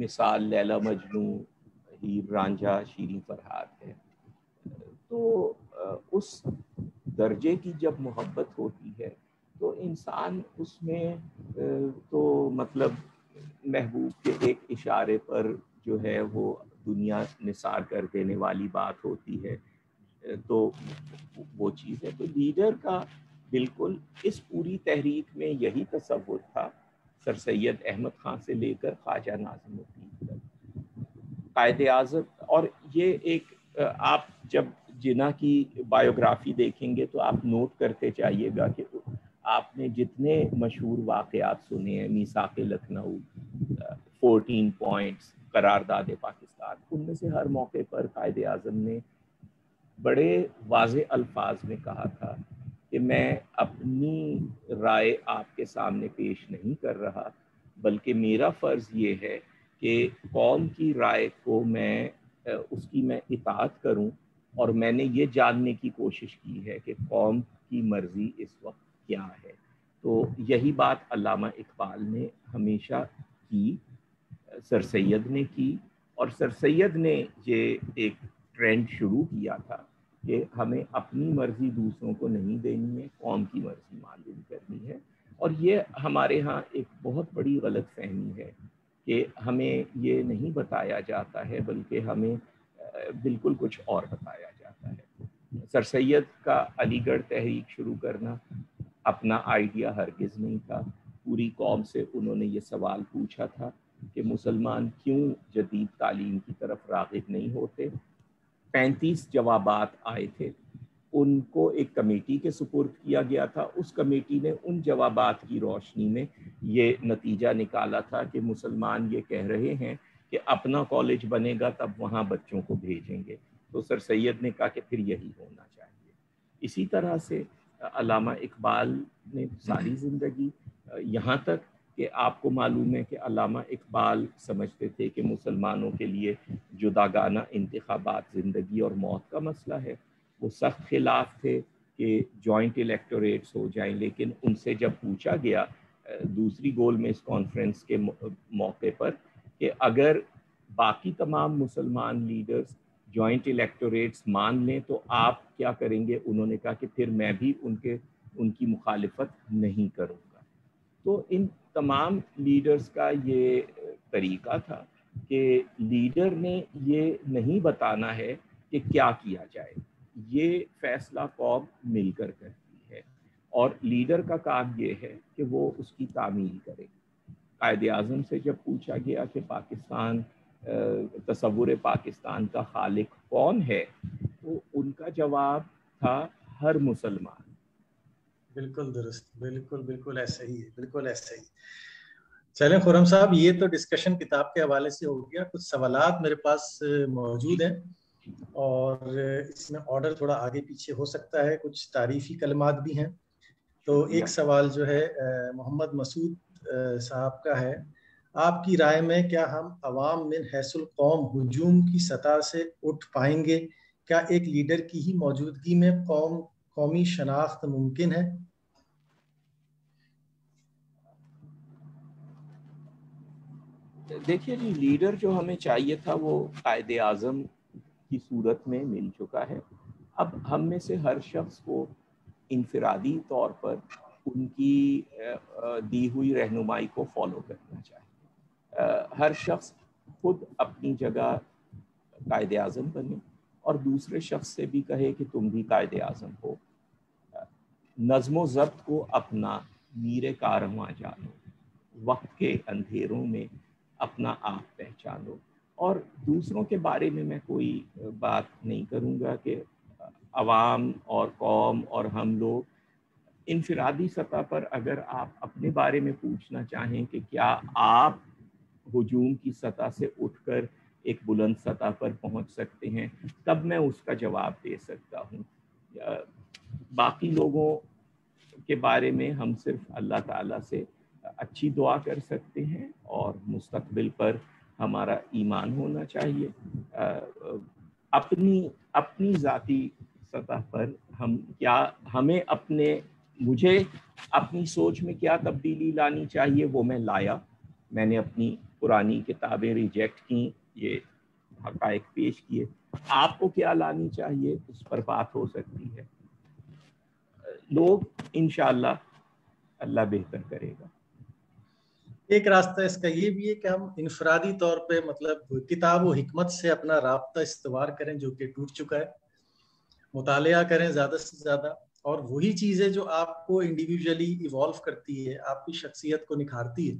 مثال لیلا مجنو، ہیر رانجھا، شیریں فرہاد ہے. تو اس درجے کی جب محبت ہوتی ہے تو انسان اس میں تو مطلب محبوب کے ایک اشارے پر جو ہے وہ دنیا نثار کر دینے والی بات ہوتی ہے. تو وہ چیز ہے. تو لیڈر کا بالکل اس پوری تحریک میں یہی تصور تھا، سر سید احمد خان سے لے کر خواجہ ناظم الدین تک قائد اعظم. اور یہ ایک آپ جب جناح کی بایوگرافی دیکھیں گے تو آپ نوٹ کرتے چاہیے گا کہ آپ نے جتنے مشہور واقعات سنے ہیں، میثاق لکھنؤ، 14 پوائنٹس، قرارداد پاکستان، ان میں سے ہر موقع پر قائد اعظم نے بڑے واضح الفاظ میں کہا تھا کہ میں اپنی رائے آپ کے سامنے پیش نہیں کر رہا، بلکہ میرا فرض یہ ہے کہ قوم کی رائے کو میں اس کی میں اطاعت کروں، اور میں نے یہ جاننے کی کوشش کی ہے کہ قوم کی مرضی اس وقت کیا ہے. تو یہی بات علامہ اقبال نے ہمیشہ کی، سر سید نے کی، اور سر سید نے یہ ایک ٹرینڈ شروع کیا تھا کہ ہمیں اپنی مرضی دوسروں کو نہیں دینی ہے، قوم کی مرضی معلوم کرنی ہے. اور یہ ہمارے ہاں ایک بہت بڑی غلط فہمی ہے کہ ہمیں یہ نہیں بتایا جاتا ہے، بلکہ ہمیں بالکل کچھ اور بتایا جاتا ہے. سر سید کا علی گڑھ تحریک شروع کرنا اپنا آئیڈیا ہرگز نہیں تھا. پوری قوم سے انہوں نے یہ سوال پوچھا تھا کہ مسلمان کیوں جدید تعلیم کی طرف راغب نہیں ہوتے. 35 جوابات آئے تھے، ان کو ایک کمیٹی کے سپرد کیا گیا تھا. اس کمیٹی نے ان جوابات کی روشنی میں یہ نتیجہ نکالا تھا کہ مسلمان یہ کہہ رہے ہیں کہ اپنا کالج بنے گا تب وہاں بچوں کو بھیجیں گے. تو سر سید نے کہا کہ پھر یہی ہونا چاہیے. اسی طرح سے علامہ اقبال نے ساری زندگی، یہاں تک کہ آپ کو معلوم ہے کہ علامہ اقبال سمجھتے تھے کہ مسلمانوں کے لیے جداگانہ انتخابات زندگی اور موت کا مسئلہ ہے. وہ سخت خلاف تھے کہ جوائنٹ الیکٹوریٹس ہو جائیں، لیکن ان سے جب پوچھا گیا دوسری گول میز کانفرنس کے موقع پر کہ اگر باقی تمام مسلمان لیڈرز جوائنٹ الیکٹوریٹس مان لیں تو آپ کیا کریں گے، انہوں نے کہا کہ پھر میں بھی ان کی مخالفت نہیں کروں گا. تو ان تمام لیڈرز کا یہ طریقہ تھا کہ لیڈر نے یہ نہیں بتانا ہے کہ کیا کیا جائے، یہ فیصلہ قوم مل کر کرتی ہے، اور لیڈر کا کام یہ ہے کہ وہ اس کی تعمیل کرے. قائد اعظم سے جب پوچھا گیا کہ پاکستان، تصور پاکستان کا خالق کون ہے، تو ان کا جواب تھا ہر مسلمان. بالکل درست، بالکل بالکل ایسا ہی ہے، بالکل ایسا ہی. چلیں خرم صاحب، یہ تو ڈسکشن کتاب کے حوالے سے ہو گیا. کچھ سوالات میرے پاس موجود ہیں اور اس میں آرڈر تھوڑا آگے پیچھے ہو سکتا ہے، کچھ تعریفی کلمات بھی ہیں. تو ایک سوال جو ہے محمد مسعود صاحب کا ہے، آپ کی رائے میں کیا ہم عوام من حیث القوم ہجوم کی سطح سے اٹھ پائیں گے؟ کیا ایک لیڈر کی ہی موجودگی میں قومی شناخت ممکن ہے؟ دیکھیے جی، لیڈر جو ہمیں چاہیے تھا وہ قائد اعظم کی صورت میں مل چکا ہے. اب ہم میں سے ہر شخص کو انفرادی طور پر ان کی دی ہوئی رہنمائی کو فالو کرنا چاہیے. ہر شخص خود اپنی جگہ قائد اعظم بنے اور دوسرے شخص سے بھی کہے کہ تم بھی قائد اعظم ہو. نظم و ضبط کو اپنا میر کارواں جانو، وقت کے اندھیروں میں اپنا آپ پہچانو. اور دوسروں کے بارے میں میں کوئی بات نہیں کروں گا کہ عوام اور قوم اور ہم لوگ انفرادی سطح پر اگر آپ اپنے بارے میں پوچھنا چاہیں کہ کیا آپ ہجوم کی سطح سے اٹھ کر ایک بلند سطح پر پہنچ سکتے ہیں، تب میں اس کا جواب دے سکتا ہوں. باقی لوگوں کے بارے میں ہم صرف اللہ تعالیٰ سے اچھی دعا کر سکتے ہیں اور مستقبل پر ہمارا ایمان ہونا چاہیے. اپنی ذاتی سطح پر مجھے اپنی سوچ میں کیا تبدیلی لانی چاہیے وہ میں لایا. میں نے اپنی پرانی کتابیں ریجیکٹ کی، یہ حقائق پیش کیے. آپ کو کیا لانی چاہیے اس پر بات ہو سکتی ہے. لوگ انشاءاللہ اللہ بہتر کرے گا. ایک راستہ اس کا یہ بھی ہے کہ ہم انفرادی طور پہ مطلب کتاب و حکمت سے اپنا رابطہ استوار کریں جو کہ ٹوٹ چکا ہے، مطالعہ کریں زیادہ سے زیادہ، اور وہی چیزیں جو آپ کو انڈیویجولی ایوالو کرتی ہے، آپ کی شخصیت کو نکھارتی ہے،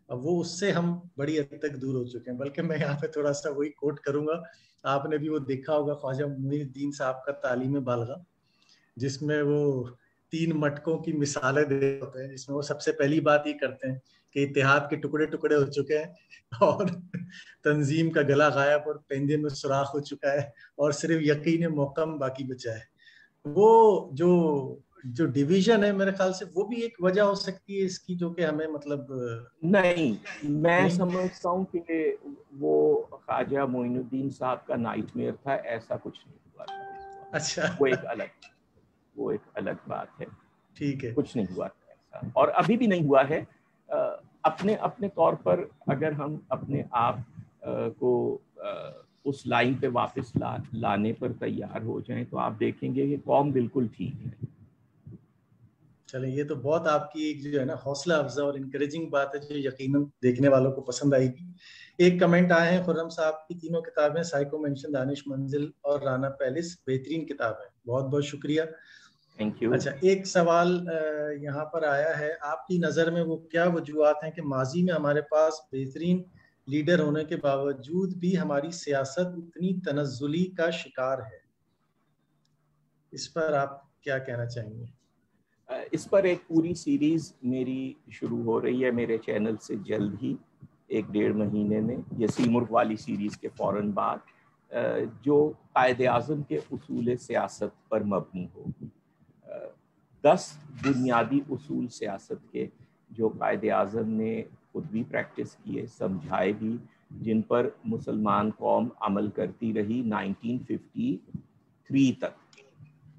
وہ اس سے ہم بڑی حد تک دور ہو چکے ہیں. بلکہ میں یہاں پہ تھوڑا سا وہی کوٹ کروں گا، آپ نے بھی وہ دیکھا ہوگا خواجہ معین الدین صاحب کا تعلیم بالغہ، جس میں وہ 3 مٹکوں کی مثالیں دے ہوتے ہیں، جس میں وہ سب سے پہلی بات یہ کرتے ہیں کہ اتحاد کے ٹکڑے ٹکڑے ہو چکے ہیں اور تنظیم کا گلا غائب اور پنجے میں سوراخ ہو چکا ہے اور صرف یقین محکم باقی بچا ہے. وہ جو ڈویژن ہے میرے خیال سے وہ بھی ایک وجہ ہو سکتی ہے اس کی، جو کہ ہمیں مطلب نہیں، میں نہیں. سمجھتا ہوں کہ وہ خواجہ معین الدین صاحب کا نائٹ میئر تھا، ایسا کچھ نہیں ہوا تھا. اچھا، وہ ایک الگ بات ہے. ٹھیک ہے. کچھ نہیں ہوا تھا ایسا، اور ابھی بھی نہیں ہوا ہے. اپنے طور پر اگر ہم اپنے آپ کو اس لائن پہ واپس لانے پر تیار ہو جائیں تو آپ دیکھیں گے کہ قوم بالکل ٹھیک ہے. چلیں، یہ تو بہت آپ کی ایک جو ہے نا حوصلہ افزا اور انکریجنگ بات ہے، جو یقیناً دیکھنے والوں کو پسند آئے گی. ایک کمنٹ آئے ہیں خرم صاحب کی، تینوں کتابیں سائیکو مینشن، دانش منزل اور رانا پیلس بہترین کتاب ہے. بہت بہت شکریہ. Thank you. اچھا، ایک سوال یہاں پر آیا ہے، آپ کی نظر میں وہ کیا وجوہات ہیں کہ ماضی میں ہمارے پاس بہترین لیڈر ہونے کے باوجود بھی ہماری سیاست اتنی تنزلی کا شکار ہے؟ اس پر آپ کیا کہنا چاہیں گے؟ اس پر ایک پوری سیریز میری شروع ہو رہی ہے میرے چینل سے جلد ہی، 1-1.5 مہینے میں، یسیم ملک والی سیریز کے فوراً بعد، جو قائد اعظم کے اصول سیاست پر مبنی ہوگی. 10 بنیادی اصول سیاست کے جو قائد اعظم نے خود بھی پریکٹس کیے، سمجھائے بھی، جن پر مسلمان قوم عمل کرتی رہی 1953 تک،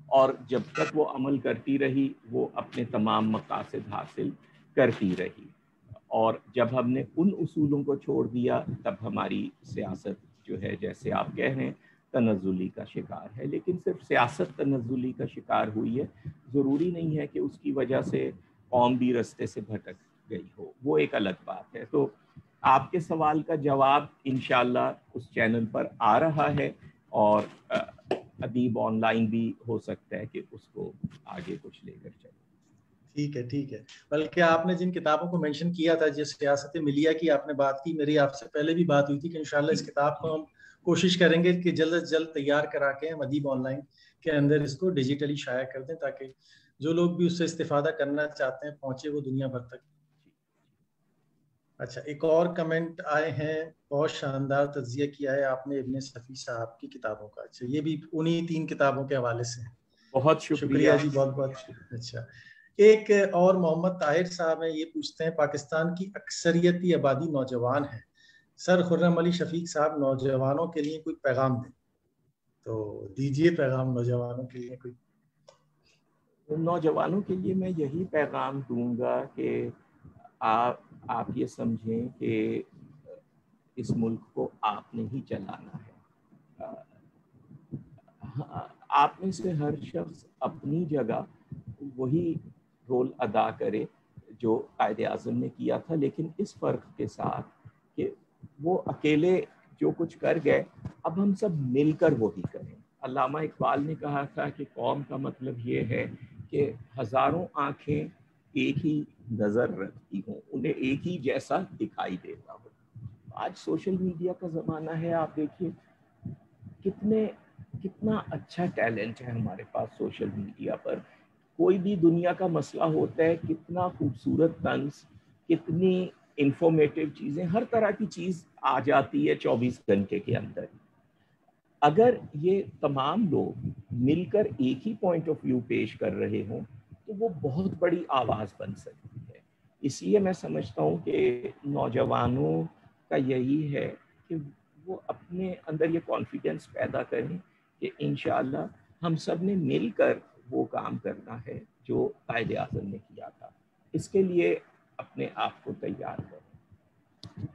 اور جب تک وہ عمل کرتی رہی وہ اپنے تمام مقاصد حاصل کرتی رہی. اور جب ہم نے ان اصولوں کو چھوڑ دیا تب ہماری سیاست جو ہے، جیسے آپ کہہ رہے ہیں، تنزلی کا شکار ہے. لیکن صرف سیاست تنزلی کا شکار ہوئی ہے، ضروری نہیں ہے کہ اس کی وجہ سے قوم بھی رستے سے بھٹک گئی ہو، وہ ایک الگ بات ہے. تو آپ کے سوال کا جواب انشاءاللہ اس چینل پر آ رہا ہے، اور ادیب آن لائن بھی ہو سکتا ہے کہ اس کو آگے کچھ لے کر چلے. ٹھیک ہے. بلکہ آپ نے جن کتابوں کو مینشن کیا تھا، جس سیاست ملیہ کی آپ نے بات کی، میری آپ سے پہلے بھی بات ہوئی تھی کہ انشاءاللہ اس کتاب کو ہم کوشش کریں گے کہ جلد از جلد تیار کرا کے ہم ادیب آن لائن کے اندر اس کو ڈیجیٹلی شائع کر دیں، تاکہ جو لوگ بھی اس سے استفادہ کرنا چاہتے ہیں پہنچے وہ دنیا بھر تک. اچھا، ایک اور کمنٹ آئے ہیں، بہت شاندار تجزیہ کیا ہے آپ نے ابن صفی صاحب کی کتابوں کا. اچھا، یہ بھی انہی 3 کتابوں کے حوالے سے. بہت شکریہ جی، بہت بہت. اچھا، ایک اور محمد طاہر صاحب ہیں، یہ پوچھتے ہیں پاکستان کی اکثریتی آبادی نوجوان ہے، سر خرم علی شفیق صاحب نوجوانوں کے لیے کوئی پیغام دیں تو دیجیے پیغام نوجوانوں کے لیے کوئی. نوجوانوں کے لیے میں یہی پیغام دوں گا کہ آپ یہ سمجھیں کہ اس ملک کو آپ نے ہی چلانا ہے. آپ میں سے ہر شخص اپنی جگہ وہی رول ادا کرے جو قائد اعظم نے کیا تھا، لیکن اس فرق کے ساتھ کہ وہ اکیلے جو کچھ کر گئے اب ہم سب مل کر وہی کریں. علامہ اقبال نے کہا تھا کہ قوم کا مطلب یہ ہے کہ ہزاروں آنکھیں ایک ہی نظر رکھتی ہوں، انہیں ایک ہی جیسا دکھائی دیتا ہو. آج سوشل میڈیا کا زمانہ ہے، آپ دیکھیے کتنا اچھا ٹیلنٹ ہے ہمارے پاس سوشل میڈیا پر. کوئی بھی دنیا کا مسئلہ ہوتا ہے، کتنا خوبصورت طنز، کتنی انفارمیٹیو چیزیں، ہر طرح کی چیز آ جاتی ہے 24 گھنٹے کے اندر. اگر یہ تمام لوگ مل کر ایک ہی پوائنٹ آف ویو پیش کر رہے ہوں تو وہ بہت بڑی آواز بن سکتی ہے. اس لیے میں سمجھتا ہوں کہ نوجوانوں کا یہی ہے کہ وہ اپنے اندر یہ کانفیڈنس پیدا کریں کہ انشاءاللہ ہم سب نے مل کر وہ کام کرنا ہے جو قائد اعظم نے کیا تھا. اس کے لیے اپنے آپ کو تیار کریں.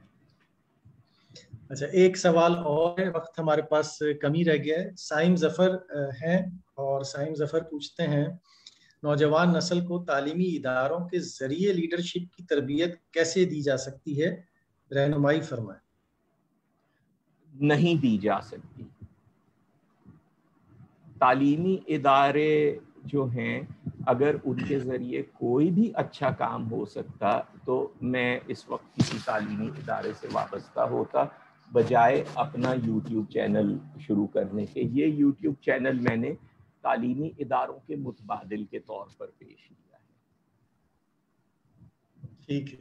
اچھا ایک سوال اور ہے، وقت ہمارے پاس کمی رہ گیا ہے. سائم ظفر ہیں، اور سائم ظفر پوچھتے ہیں نوجوان نسل کو تعلیمی اداروں کے ذریعے لیڈرشپ کی تربیت کیسے دی جا سکتی ہے، رہنمائی فرمائیں. نہیں دی جا سکتی. تعلیمی ادارے جو ہیں اگر ان کے ذریعے کوئی بھی اچھا کام ہو سکتا تو میں اس وقت کسی تعلیمی ادارے سے وابستہ ہوتا بجائے اپنا یوٹیوب چینل شروع کرنے کے. یہ یوٹیوب چینل میں نے تعلیمی اداروں کے متبادل کے طور پر پیش کیا ہے. ٹھیک ہے.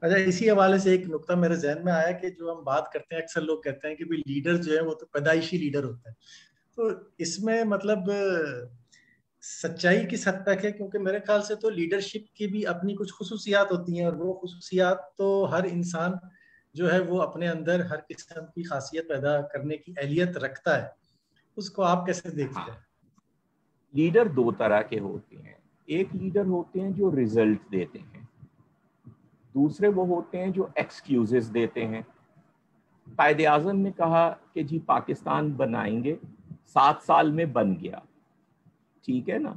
اچھا اسی حوالے سے ایک نقطہ میرے ذہن میں آیا کہ جو ہم بات کرتے ہیں اکثر لوگ کہتے ہیں کہ بھی لیڈر جو ہے وہ تو پیدائشی لیڈر ہوتا ہے. تو اس میں مطلب سچائی کس حد تک ہے؟ کیونکہ میرے خیال سے تو لیڈرشپ کی بھی اپنی کچھ خصوصیات ہوتی ہیں، اور وہ خصوصیات تو ہر انسان جو ہے وہ اپنے اندر ہر قسم کی خاصیت پیدا کرنے کی اہلیت رکھتا ہے. اس کو آپ کیسے دیکھتے ہیں؟ لیڈر دو طرح کے ہوتے ہیں. ایک لیڈر ہوتے ہیں جو ریزلٹ دیتے ہیں، دوسرے وہ ہوتے ہیں جو ایکسکیوزز دیتے ہیں. قائد اعظم نے کہا کہ جی پاکستان بنائیں گے، 7 سال میں بن گیا، ٹھیک ہے نا.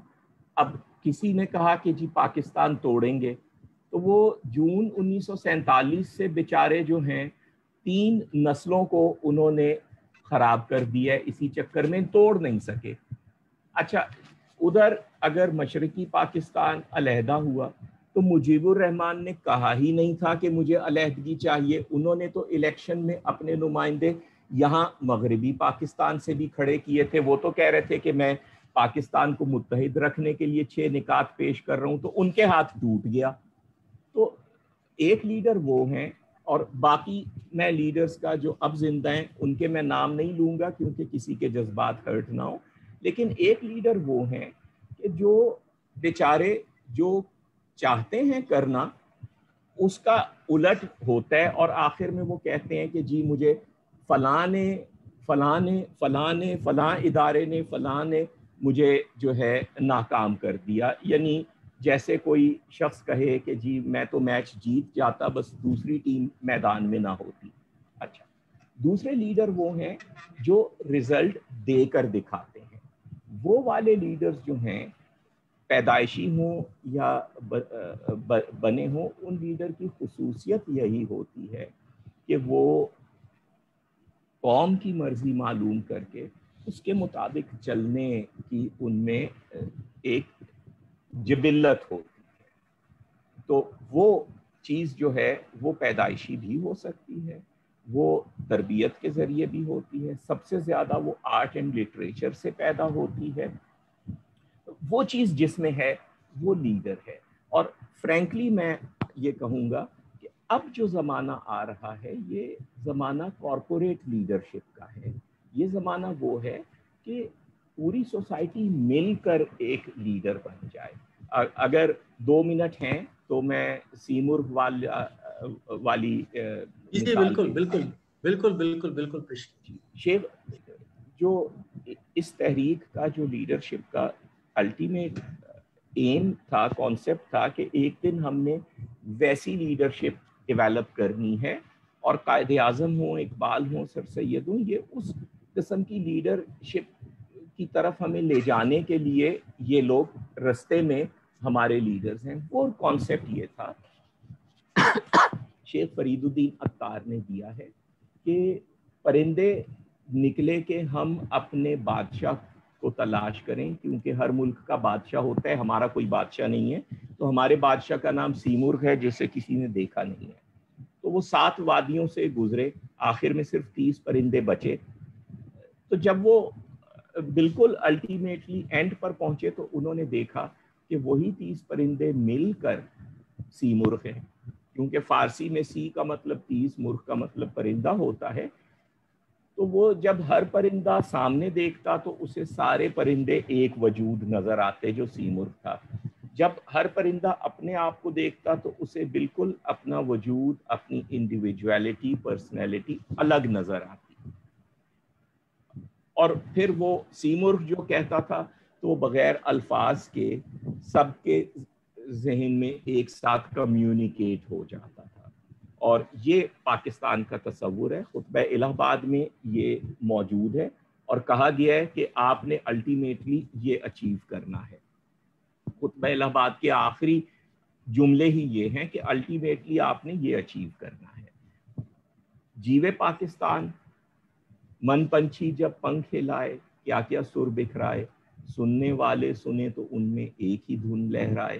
اب کسی نے کہا کہ جی پاکستان توڑیں گے، تو وہ جون 1947 سے بیچارے جو ہیں 3 نسلوں کو انہوں نے خراب کر دیا، اسی چکر میں توڑ نہیں سکے. اچھا ادھر اگر مشرقی پاکستان علیحدہ ہوا تو مجیب الرحمان نے کہا ہی نہیں تھا کہ مجھے علیحدگی چاہیے. انہوں نے تو الیکشن میں اپنے نمائندے یہاں مغربی پاکستان سے بھی کھڑے کیے تھے. وہ تو کہہ رہے تھے کہ میں پاکستان کو متحد رکھنے کے لیے 6 نکات پیش کر رہا ہوں، تو ان کے ہاتھ ٹوٹ گیا. تو ایک لیڈر وہ ہیں، اور باقی میں لیڈرز کا جو اب زندہ ہیں ان کے میں نام نہیں لوں گا کیونکہ کسی کے جذبات ہرٹ نہ ہو. لیکن ایک لیڈر وہ ہیں کہ جو بیچارے جو چاہتے ہیں کرنا اس کا الٹ ہوتا ہے، اور آخر میں وہ کہتے ہیں کہ جی مجھے فلاں ادارے نے فلاں نے مجھے جو ہے ناکام کر دیا. یعنی جیسے کوئی شخص کہے کہ جی میں تو میچ جیت جاتا بس دوسری ٹیم میدان میں نہ ہوتی. اچھا دوسرے لیڈر وہ ہیں جو رزلٹ دے کر دکھاتے ہیں. وہ والے لیڈرز جو ہیں پیدائشی ہوں یا بنے ہوں، ان لیڈر کی خصوصیت یہی ہوتی ہے کہ وہ قوم کی مرضی معلوم کر کے اس کے مطابق چلنے کی ان میں ایک جبلت ہوتی ہے. تو وہ چیز جو ہے وہ پیدائشی بھی ہو سکتی ہے، وہ تربیت کے ذریعے بھی ہوتی ہے، سب سے زیادہ وہ آرٹ اینڈ لٹریچر سے پیدا ہوتی ہے. وہ چیز جس میں ہے وہ لیڈر ہے. اور فرینکلی میں یہ کہوں گا کہ اب جو زمانہ آ رہا ہے یہ زمانہ کارپوریٹ لیڈرشپ کا ہے. یہ زمانہ وہ ہے کہ پوری سوسائٹی مل کر ایک لیڈر بن جائے. اگر 2 منٹ ہیں تو میں سیمرغ والی جی بالکل بالکل بالکل بالکل بالکل شیو جو اس تحریک کا جو لیڈرشپ کا الٹیمیٹ ایم تھا، کانسیپٹ تھا کہ ایک دن ہم نے ویسی لیڈرشپ ڈیولپ کرنی ہے، اور قائد اعظم ہوں، اقبال ہوں، سر سید ہوں، یہ اس قسم کی لیڈرشپ کی طرف ہمیں لے جانے کے لیے یہ لوگ رستے میں ہمارے لیڈرز ہیں. وہ کانسیپٹ یہ تھا شیخ فرید الدین عطار نے دیا ہے کہ پرندے نکلے کہ ہم اپنے بادشاہ کو تلاش کریں، کیونکہ ہر ملک کا بادشاہ ہوتا ہے، ہمارا کوئی بادشاہ نہیں ہے. تو ہمارے بادشاہ کا نام سیمرغ ہے جسے کسی نے دیکھا نہیں ہے. تو وہ 7 وادیوں سے گزرے، آخر میں صرف 30 پرندے بچے. تو جب وہ بالکل الٹیمیٹلی اینڈ پر پہنچے تو انہوں نے دیکھا کہ وہی 30 پرندے مل کر سیمرغ ہیں، کیونکہ فارسی میں سی کا مطلب 30، مرغ کا مطلب پرندہ ہوتا ہے. تو وہ جب ہر پرندہ سامنے دیکھتا تو اسے سارے پرندے ایک وجود نظر آتے جو سیمرغ تھا. جب ہر پرندہ اپنے آپ کو دیکھتا تو اسے بالکل اپنا وجود، اپنی انڈیویجویلٹی، پرسنالٹی الگ نظر آتی. اور پھر وہ سیمرغ جو کہتا تھا تو وہ بغیر الفاظ کے سب کے ذہن میں ایک ساتھ کمیونیکیٹ ہو جاتا تھا. اور یہ پاکستان کا تصور ہے. خطبہ الہ آباد میں یہ موجود ہے اور کہا گیا ہے کہ آپ نے الٹیمیٹلی یہ اچیو کرنا ہے. خطبہ الہ آباد کے آخری جملے ہی یہ ہیں کہ الٹیمیٹلی آپ نے یہ اچیو کرنا ہے. جیوے پاکستان، من پنچھی جب پنکھ ہلائے، کیا کیا سر بکھرائے، سننے والے سنے تو ان میں ایک ہی دھن لہرائے.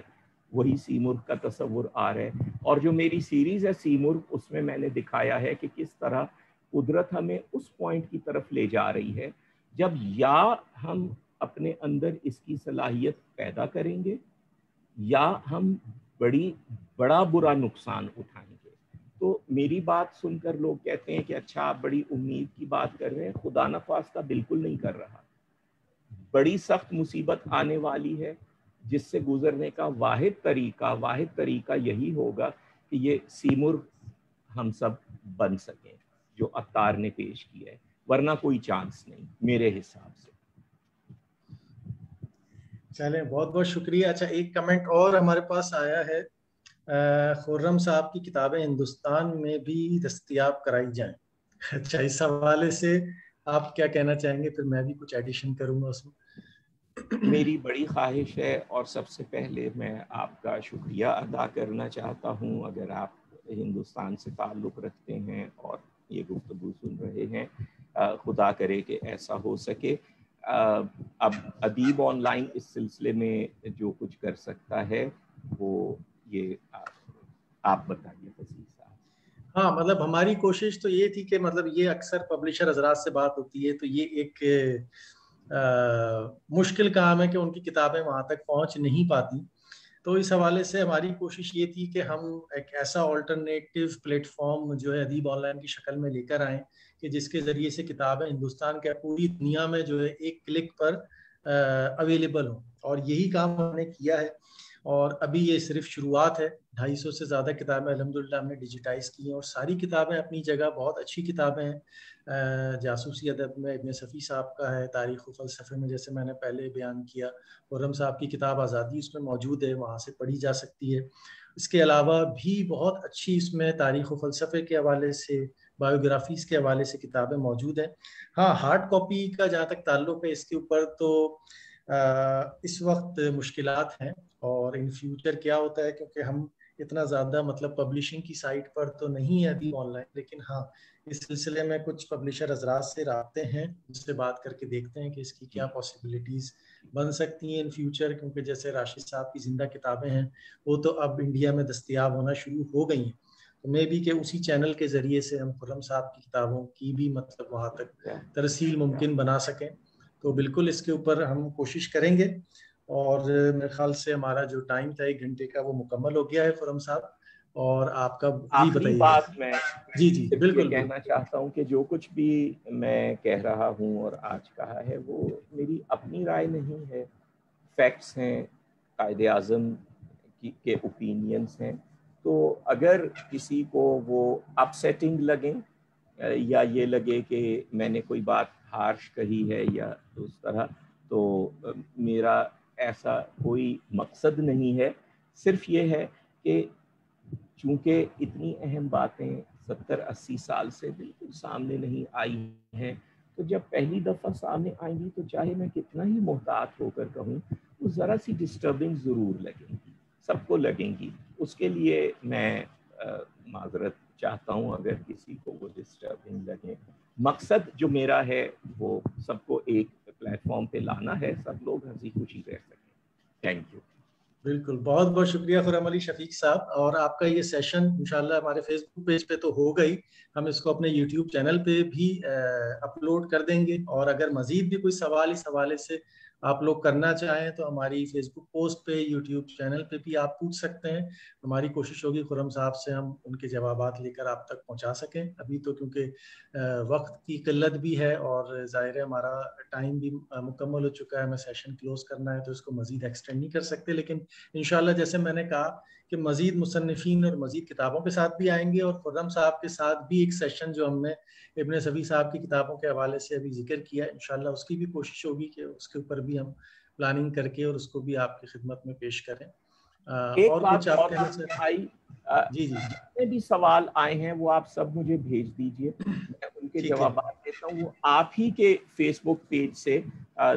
وہی سیمرغ کا تصور آ رہا ہے. اور جو میری سیریز ہے سیمرغ، اس میں نے دکھایا ہے کہ کس طرح قدرت ہمیں اس پوائنٹ کی طرف لے جا رہی ہے جب یا ہم اپنے اندر اس کی صلاحیت پیدا کریں گے یا ہم بڑا برا نقصان اٹھائیں گے. تو میری بات سن کر لوگ کہتے ہیں کہ اچھا آپ بڑی امید کی بات کر رہے ہیں. خدا نخواستہ بالکل نہیں کر رہا. بڑی سخت مصیبت آنے والی ہے جس سے گزرنے کا واحد طریقہ یہی ہوگا کہ یہ سیمرغ ہم سب بن سکیں جو عطار نے پیش کیا ہے، ورنہ کوئی چانس نہیں میرے حساب سے. چلیں بہت بہت شکریہ. اچھا ایک کمنٹ اور ہمارے پاس آیا ہے، خرم صاحب کی کتابیں ہندوستان میں بھی دستیاب کرائی جائیں. اچھا اس حوالے سے آپ کیا کہنا چاہیں گے؟ پھر میں بھی کچھ ایڈیشن کروں گا اس میں. میری بڑی خواہش ہے اور سب سے پہلے میں آپ کا شکریہ ادا کرنا چاہتا ہوں. اگر آپ ہندوستان سے تعلق رکھتے ہیں اور یہ گفتگو سن رہے ہیں، خدا کرے کہ ایسا ہو سکے. اب ادیب آن لائن اس سلسلے میں جو کچھ کر سکتا ہے وہ یہ آپ بتائیے فضیل صاحب. ہاں مطلب ہماری کوشش تو یہ تھی کہ مطلب یہ اکثر پبلشر حضرات سے بات ہوتی ہے تو یہ ایک مشکل کام ہے کہ ان کی کتابیں وہاں تک پہنچ نہیں پاتی. تو اس حوالے سے ہماری کوشش یہ تھی کہ ہم ایک ایسا آلٹرنیٹیو پلیٹ فارم جو ہے ادیب آن لائن کی شکل میں لے کر آئیں کہ جس کے ذریعے سے کتابیں ہندوستان کے پوری دنیا میں جو ہے ایک کلک پر اویلیبل ہوں. اور یہی کام ہم نے کیا ہے اور ابھی یہ صرف شروعات ہے. 250 سے زیادہ کتابیں الحمدللہ ہم نے ڈیجیٹائز کی ہیں اور ساری کتابیں اپنی جگہ بہت اچھی کتابیں ہیں. جاسوسی ادب میں ابن صفی صاحب کا ہے، تاریخ و فلسفے میں جیسے میں نے پہلے بیان کیا، خرم صاحب کی کتاب آزادی اس میں موجود ہے، وہاں سے پڑھی جا سکتی ہے. اس کے علاوہ بھی بہت اچھی اس میں تاریخ و فلسفے کے حوالے سے، بایوگرافیز کے حوالے سے کتابیں موجود ہیں. ہاں ہارڈ کاپی کا جہاں تک تعلق ہے اس کے اوپر تو اس وقت مشکلات ہیں اور ان فیوچر کیا ہوتا ہے کیونکہ ہم اتنا زیادہ مطلب پبلشنگ کی سائٹ پر تو نہیں ہے ابھی آن لائن، لیکن ہاں اس سلسلے میں کچھ پبلشر حضرات سے رابطے ہیں جس سے بات کر کے دیکھتے ہیں کہ اس کی کیا پاسبلٹیز بن سکتی ہیں ان فیوچر. کیونکہ جیسے راشد صاحب کی زندہ کتابیں ہیں وہ تو اب انڈیا میں دستیاب ہونا شروع ہو گئی ہیں، تو میں بھی کہ اسی چینل کے ذریعے سے ہم خرم صاحب کی کتابوں کی بھی مطلب وہاں تک ترسیل ممکن بنا سکیں. تو بالکل اس کے اوپر ہم کوشش کریں گے. اور میرے خیال سے ہمارا جو ٹائم تھا 1 گھنٹے کا وہ مکمل ہو گیا ہے خرم صاحب. اور آپ کا جی آخری بتائیے. بات میں جی بالکل کہنا چاہتا ہوں کہ جو کچھ بھی میں کہہ رہا ہوں اور آج کہا ہے وہ میری اپنی رائے نہیں ہے، فیکٹس ہیں، قائد اعظم کے اوپینینز ہیں. تو اگر کسی کو وہ اپ سیٹنگ لگیں یا یہ لگے کہ میں نے کوئی بات ہارش کہی ہے یا اس طرح، تو میرا ایسا کوئی مقصد نہیں ہے. صرف یہ ہے کہ چونکہ اتنی اہم باتیں 70-80 سال سے بالکل سامنے نہیں آئی ہیں، تو جب پہلی دفعہ سامنے آئیں گی تو چاہے میں کتنا ہی محتاط ہو کر کہوں وہ ذرا سی ڈسٹربنگ ضرور لگیں گی، سب کو لگیں گی. اس کے لیے میں معذرت چاہتا ہوں اگر کسی کو وہ ڈسٹربنگ لگے. مقصد جو میرا ہے وہ سب کو ایک پلیٹ فارم پہ لانا ہے، سب لوگ ہنسی خوشی رہ سکیں. Thank you. بالکل بہت بہت شکریہ خرم علی شفیق صاحب. اور آپ کا یہ سیشن انشاءاللہ ہمارے فیس بک پیج پہ تو ہو گئی، ہم اس کو اپنے یوٹیوب چینل پہ بھی اپلوڈ کر دیں گے. اور اگر مزید بھی کوئی سوال اس حوالے سے آپ لوگ کرنا چاہیں تو ہماری فیس بک پوسٹ پہ، یوٹیوب چینل پہ بھی آپ پوچھ سکتے ہیں. ہماری کوشش ہوگی خرم صاحب سے ہم ان کے جوابات لے کر آپ تک پہنچا سکیں. ابھی تو کیونکہ وقت کی قلت بھی ہے اور ظاہر ہے ہمارا ٹائم بھی مکمل ہو چکا ہے، ہمیں سیشن کلوز کرنا ہے تو اس کو مزید ایکسٹینڈ نہیں کر سکتے. لیکن انشاءاللہ جیسے میں نے کہا کہ مزید مصنفین اور مزید کتابوں کے ساتھ بھی آئیں گے اور خرم صاحب کے ساتھ بھی ایک سیشن جو ہم نے ابن صفی صاحب کی کتابوں کے حوالے سے ابھی ذکر کیا، انشاءاللہ اس کی بھی کوشش ہوگی کہ اس کے اوپر بھی ہم پلاننگ کر کے اور اس کو بھی آپ کی خدمت میں پیش کریں. ایک بات اور بھائی، جی جی جتنے بھی سوال آئے ہیں وہ آپ سب مجھے بھیج دیجئے، میں ان کے جوابات دیتا ہوں. وہ آپ ہی کے فیس بک پیج سے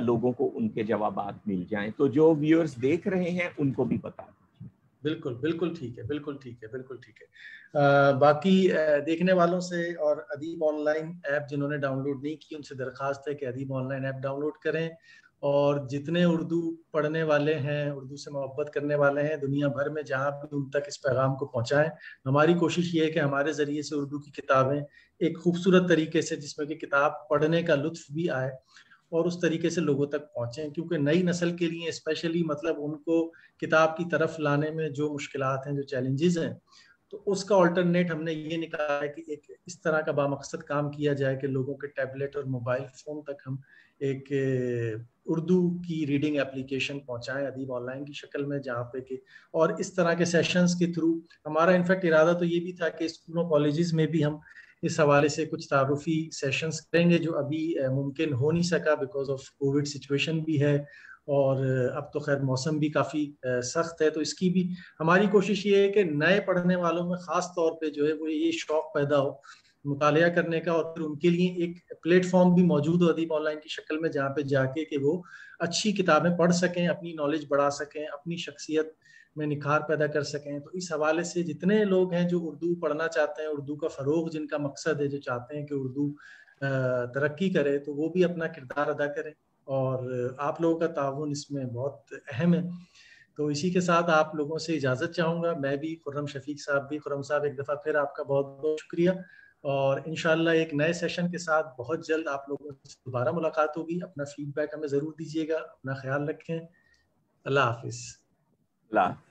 لوگوں کو ان کے جوابات مل جائیں، تو جو ویورز دیکھ رہے ہیں ان کو بھی بتا دیجیے. بالکل بالکل ٹھیک ہے، بالکل ٹھیک ہے، بالکل ٹھیک ہے. باقی دیکھنے والوں سے اور ادیب آن لائن ایپ جنہوں نے ڈاؤن لوڈ نہیں کی ان سے درخواست ہے کہ Adeeb online app download کریں، اور جتنے اردو پڑھنے والے ہیں، اردو سے محبت کرنے والے ہیں دنیا بھر میں، جہاں بھی ان تک اس پیغام کو پہنچائیں. ہماری کوشش یہ ہے کہ ہمارے ذریعے سے اردو کی کتابیں ایک خوبصورت طریقے سے، جس میں کہ کتاب پڑھنے کا لطف بھی آئے اور اس طریقے سے لوگوں تک پہنچیں، کیونکہ نئی نسل کے لیے اسپیشلی مطلب ان کو کتاب کی طرف لانے میں جو مشکلات ہیں، جو چیلنجز ہیں، تو اس کا آلٹرنیٹ ہم نے یہ نکالا ہے کہ ایک اس طرح کا بامقصد کام کیا جائے کہ لوگوں کے ٹیبلٹ اور موبائل فون تک ہم ایک اردو کی ریڈنگ اپلیکیشن پہنچائیں ادیب آن لائن کی شکل میں، جہاں پہ کہ اور اس طرح کے سیشنز کے تھرو ہمارا انفیکٹ ارادہ تو یہ بھی تھا کہ اسکولوں کالجز میں بھی ہم اس حوالے سے کچھ تعارفی سیشنز کریں گے، جو ابھی ممکن ہو نہیں سکا بیکاز آف کووڈ سچویشن بھی ہے، اور اب تو خیر موسم بھی کافی سخت ہے. تو اس کی بھی ہماری کوشش یہ ہے کہ نئے پڑھنے والوں میں خاص طور پہ جو ہے وہ یہ شوق پیدا ہو مطالعہ کرنے کا، اور پھر ان کے لیے ایک پلیٹ فارم بھی موجود ہو ادیب آن لائن کی شکل میں، جہاں پہ جا کے کہ وہ اچھی کتابیں پڑھ سکیں، اپنی نالج بڑھا سکیں، اپنی شخصیت میں نکھار پیدا کر سکیں. تو اس حوالے سے جتنے لوگ ہیں جو اردو پڑھنا چاہتے ہیں، اردو کا فروغ جن کا مقصد ہے، جو چاہتے ہیں کہ اردو ترقی کرے، تو وہ بھی اپنا کردار ادا کریں، اور آپ لوگوں کا تعاون اس میں بہت اہم ہے. تو اسی کے ساتھ آپ لوگوں سے اجازت چاہوں گا. میں بھی، خرم شفیق صاحب بھی، خرم صاحب ایک دفعہ پھر آپ کا بہت بہت شکریہ، اور انشاءاللہ ایک نئے سیشن کے ساتھ بہت جلد آپ لوگوں سے دوبارہ ملاقات ہوگی. اپنا فیڈ بیک ہمیں ضرور دیجیے گا. اپنا خیال رکھیں. اللہ حافظ. اللہ